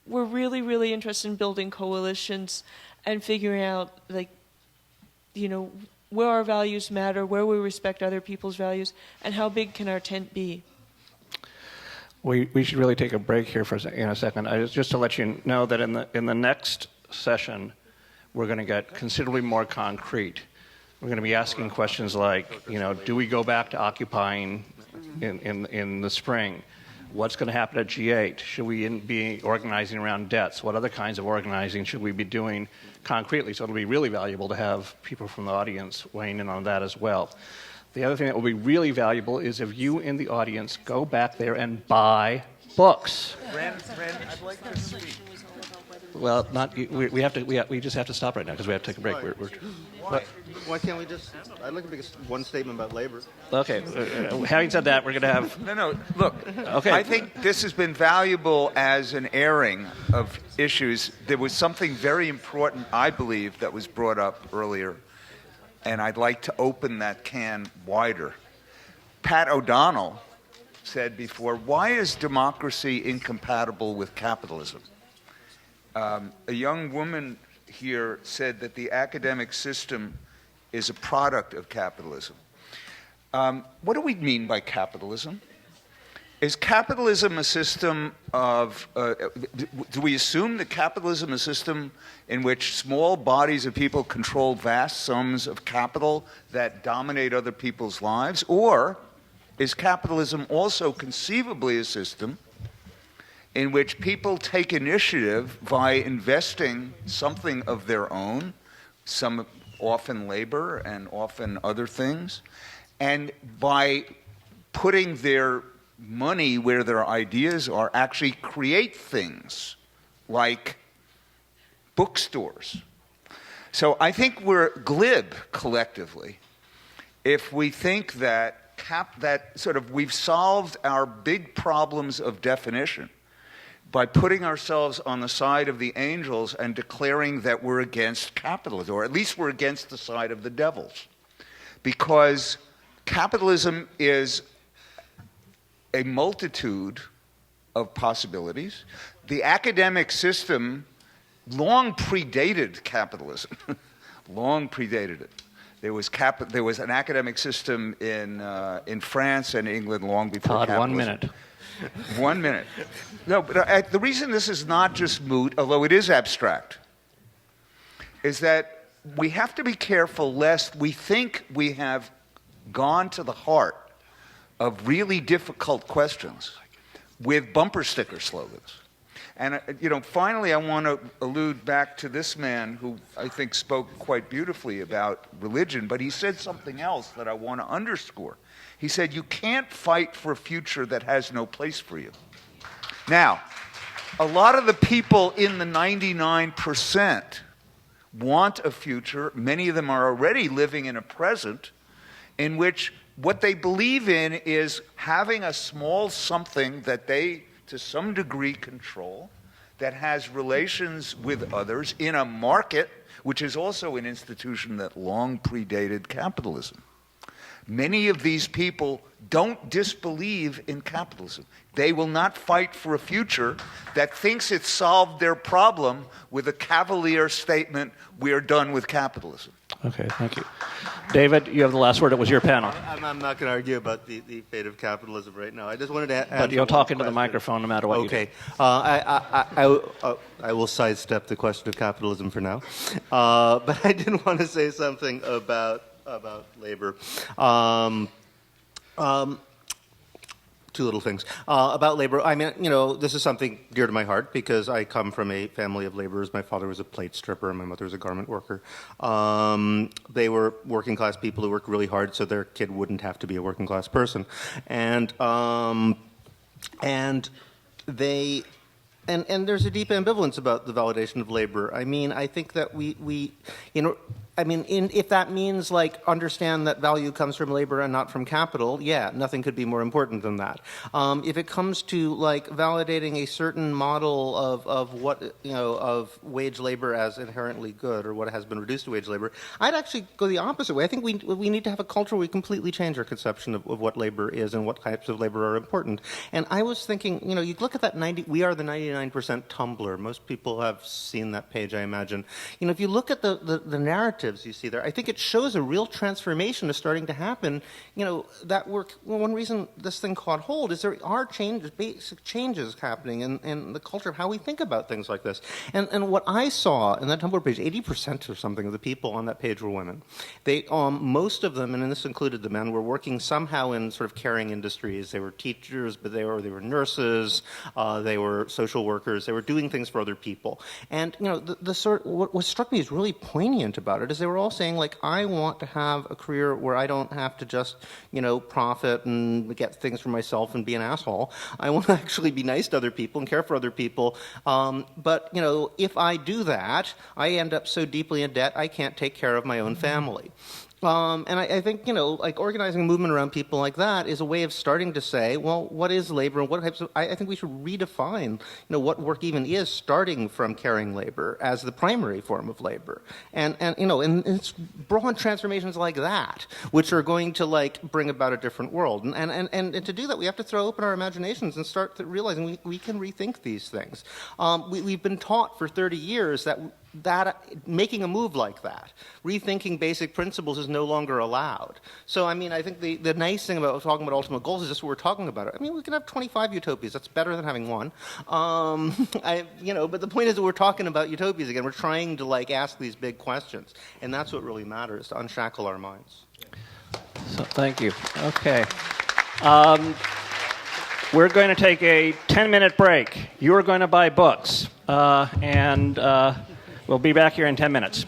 really, really interested in building coalitions and figuring out, like, you know, where our values matter, where we respect other people's values, and how big can our tent be.
We should really take a break here for a second. Just to let you know that in the next session, we're going to get considerably more concrete. We're going to be asking questions like, you know, do we go back to occupying in the spring? What's going to happen at G8? Should we be organizing around debts? What other kinds of organizing should we be doing concretely? So it'll be really valuable to have people from the audience weighing in on that as well. The other thing that will be really valuable is if you in the audience go back there and buy books.
Ren, I'd like to speak.
Well, not we just have to stop right now because we have to take a break.
Why can't we just? I'd like to make one statement about labor.
Okay. Having said that, we're going to have.
No. Look.
Okay.
I think this has been valuable as an airing of issues. There was something very important, I believe, that was brought up earlier, and I'd like to open that can wider. Pat O'Donnell said before, "Why is democracy incompatible with capitalism?" A young woman here said that the academic system is a product of capitalism. What do we mean by capitalism? Is capitalism a system of, do we assume that capitalism is a system in which small bodies of people control vast sums of capital that dominate other people's lives? Or is capitalism also conceivably a system in which people take initiative by investing something of their own, some often labor and often other things, and by putting their money where their ideas are, actually create things like bookstores. So I think we're glib collectively if we think that we've solved our big problems of definition by putting ourselves on the side of the angels and declaring that we're against capitalism, or at least we're against the side of the devils. Because capitalism is a multitude of possibilities. The academic system long predated capitalism, long predated it. There was an academic system in France and England long before
Todd,
capitalism.
1 minute.
1 minute. No, but the reason this is not just moot, although it is abstract, is that we have to be careful lest we think we have gone to the heart of really difficult questions with bumper sticker slogans. And, finally I want to allude back to this man who I think spoke quite beautifully about religion, but he said something else that I want to underscore. He said, you can't fight for a future that has no place for you. Now, a lot of the people in the 99% want a future. Many of them are already living in a present in which what they believe in is having a small something that they, to some degree, control, that has relations with others in a market which is also an institution that long predated capitalism. Many of these people don't disbelieve in capitalism. They will not fight for a future that thinks it's solved their problem with a cavalier statement, "We're done with capitalism."
Okay, thank you. David, you have the last word. It was your panel.
I'm not going to argue about the fate of capitalism right now. I just wanted to
But you'll talk into the microphone no matter what you do.
Okay. I will sidestep the question of capitalism for now. But I did want to say something about labor. Two little things. About labor, I mean, this is something dear to my heart because I come from a family of laborers. My father was a plate stripper and my mother was a garment worker. They were working class people who worked really hard so their kid wouldn't have to be a working class person. And there's a deep ambivalence about the validation of labor. I mean, I think that if that means understand that value comes from labor and not from capital, yeah, nothing could be more important than that. If it comes to validating a certain model of what of wage labor as inherently good or what has been reduced to wage labor, I'd actually go the opposite way. I think we need to have a culture where we completely change our conception of what labor is and what types of labor are important. And I was thinking, you look at that we are the 99% Tumblr. Most people have seen that page, I imagine. If you look at the narratives you see there, I think it shows a real transformation is starting to happen. One reason this thing caught hold is there are basic changes happening in the culture of how we think about things like this. And what I saw in that Tumblr page, 80% or something of the people on that page were women. They, most of them, and this included the men, were working somehow in sort of caring industries. They were teachers, but they were nurses. They were social workers. They were doing things for other people. And what struck me as really poignant about it is they were all saying, I want to have a career where I don't have to just, profit and get things for myself and be an asshole. I want to actually be nice to other people and care for other people. But if I do that, I end up so deeply in debt I can't take care of my own family. And I think, organizing a movement around people like that is a way of starting to say, well, what is labor and what types of, I think we should redefine, what work even is, starting from caring labor as the primary form of labor. And it's broad transformations like that, which are going to, bring about a different world. And to do that, we have to throw open our imaginations and start realizing we can rethink these things. We've been taught for 30 years that making a move like that, rethinking basic principles is no longer allowed. So, I think the nice thing about talking about ultimate goals is just what we're talking about. We can have 25 utopias. That's better than having one. But the point is that we're talking about utopias again. We're trying to ask these big questions, and that's what really matters, to unshackle our minds.
So, thank you. Okay. We're going to take a 10-minute break. You are going to buy books, and we'll be back here in 10 minutes.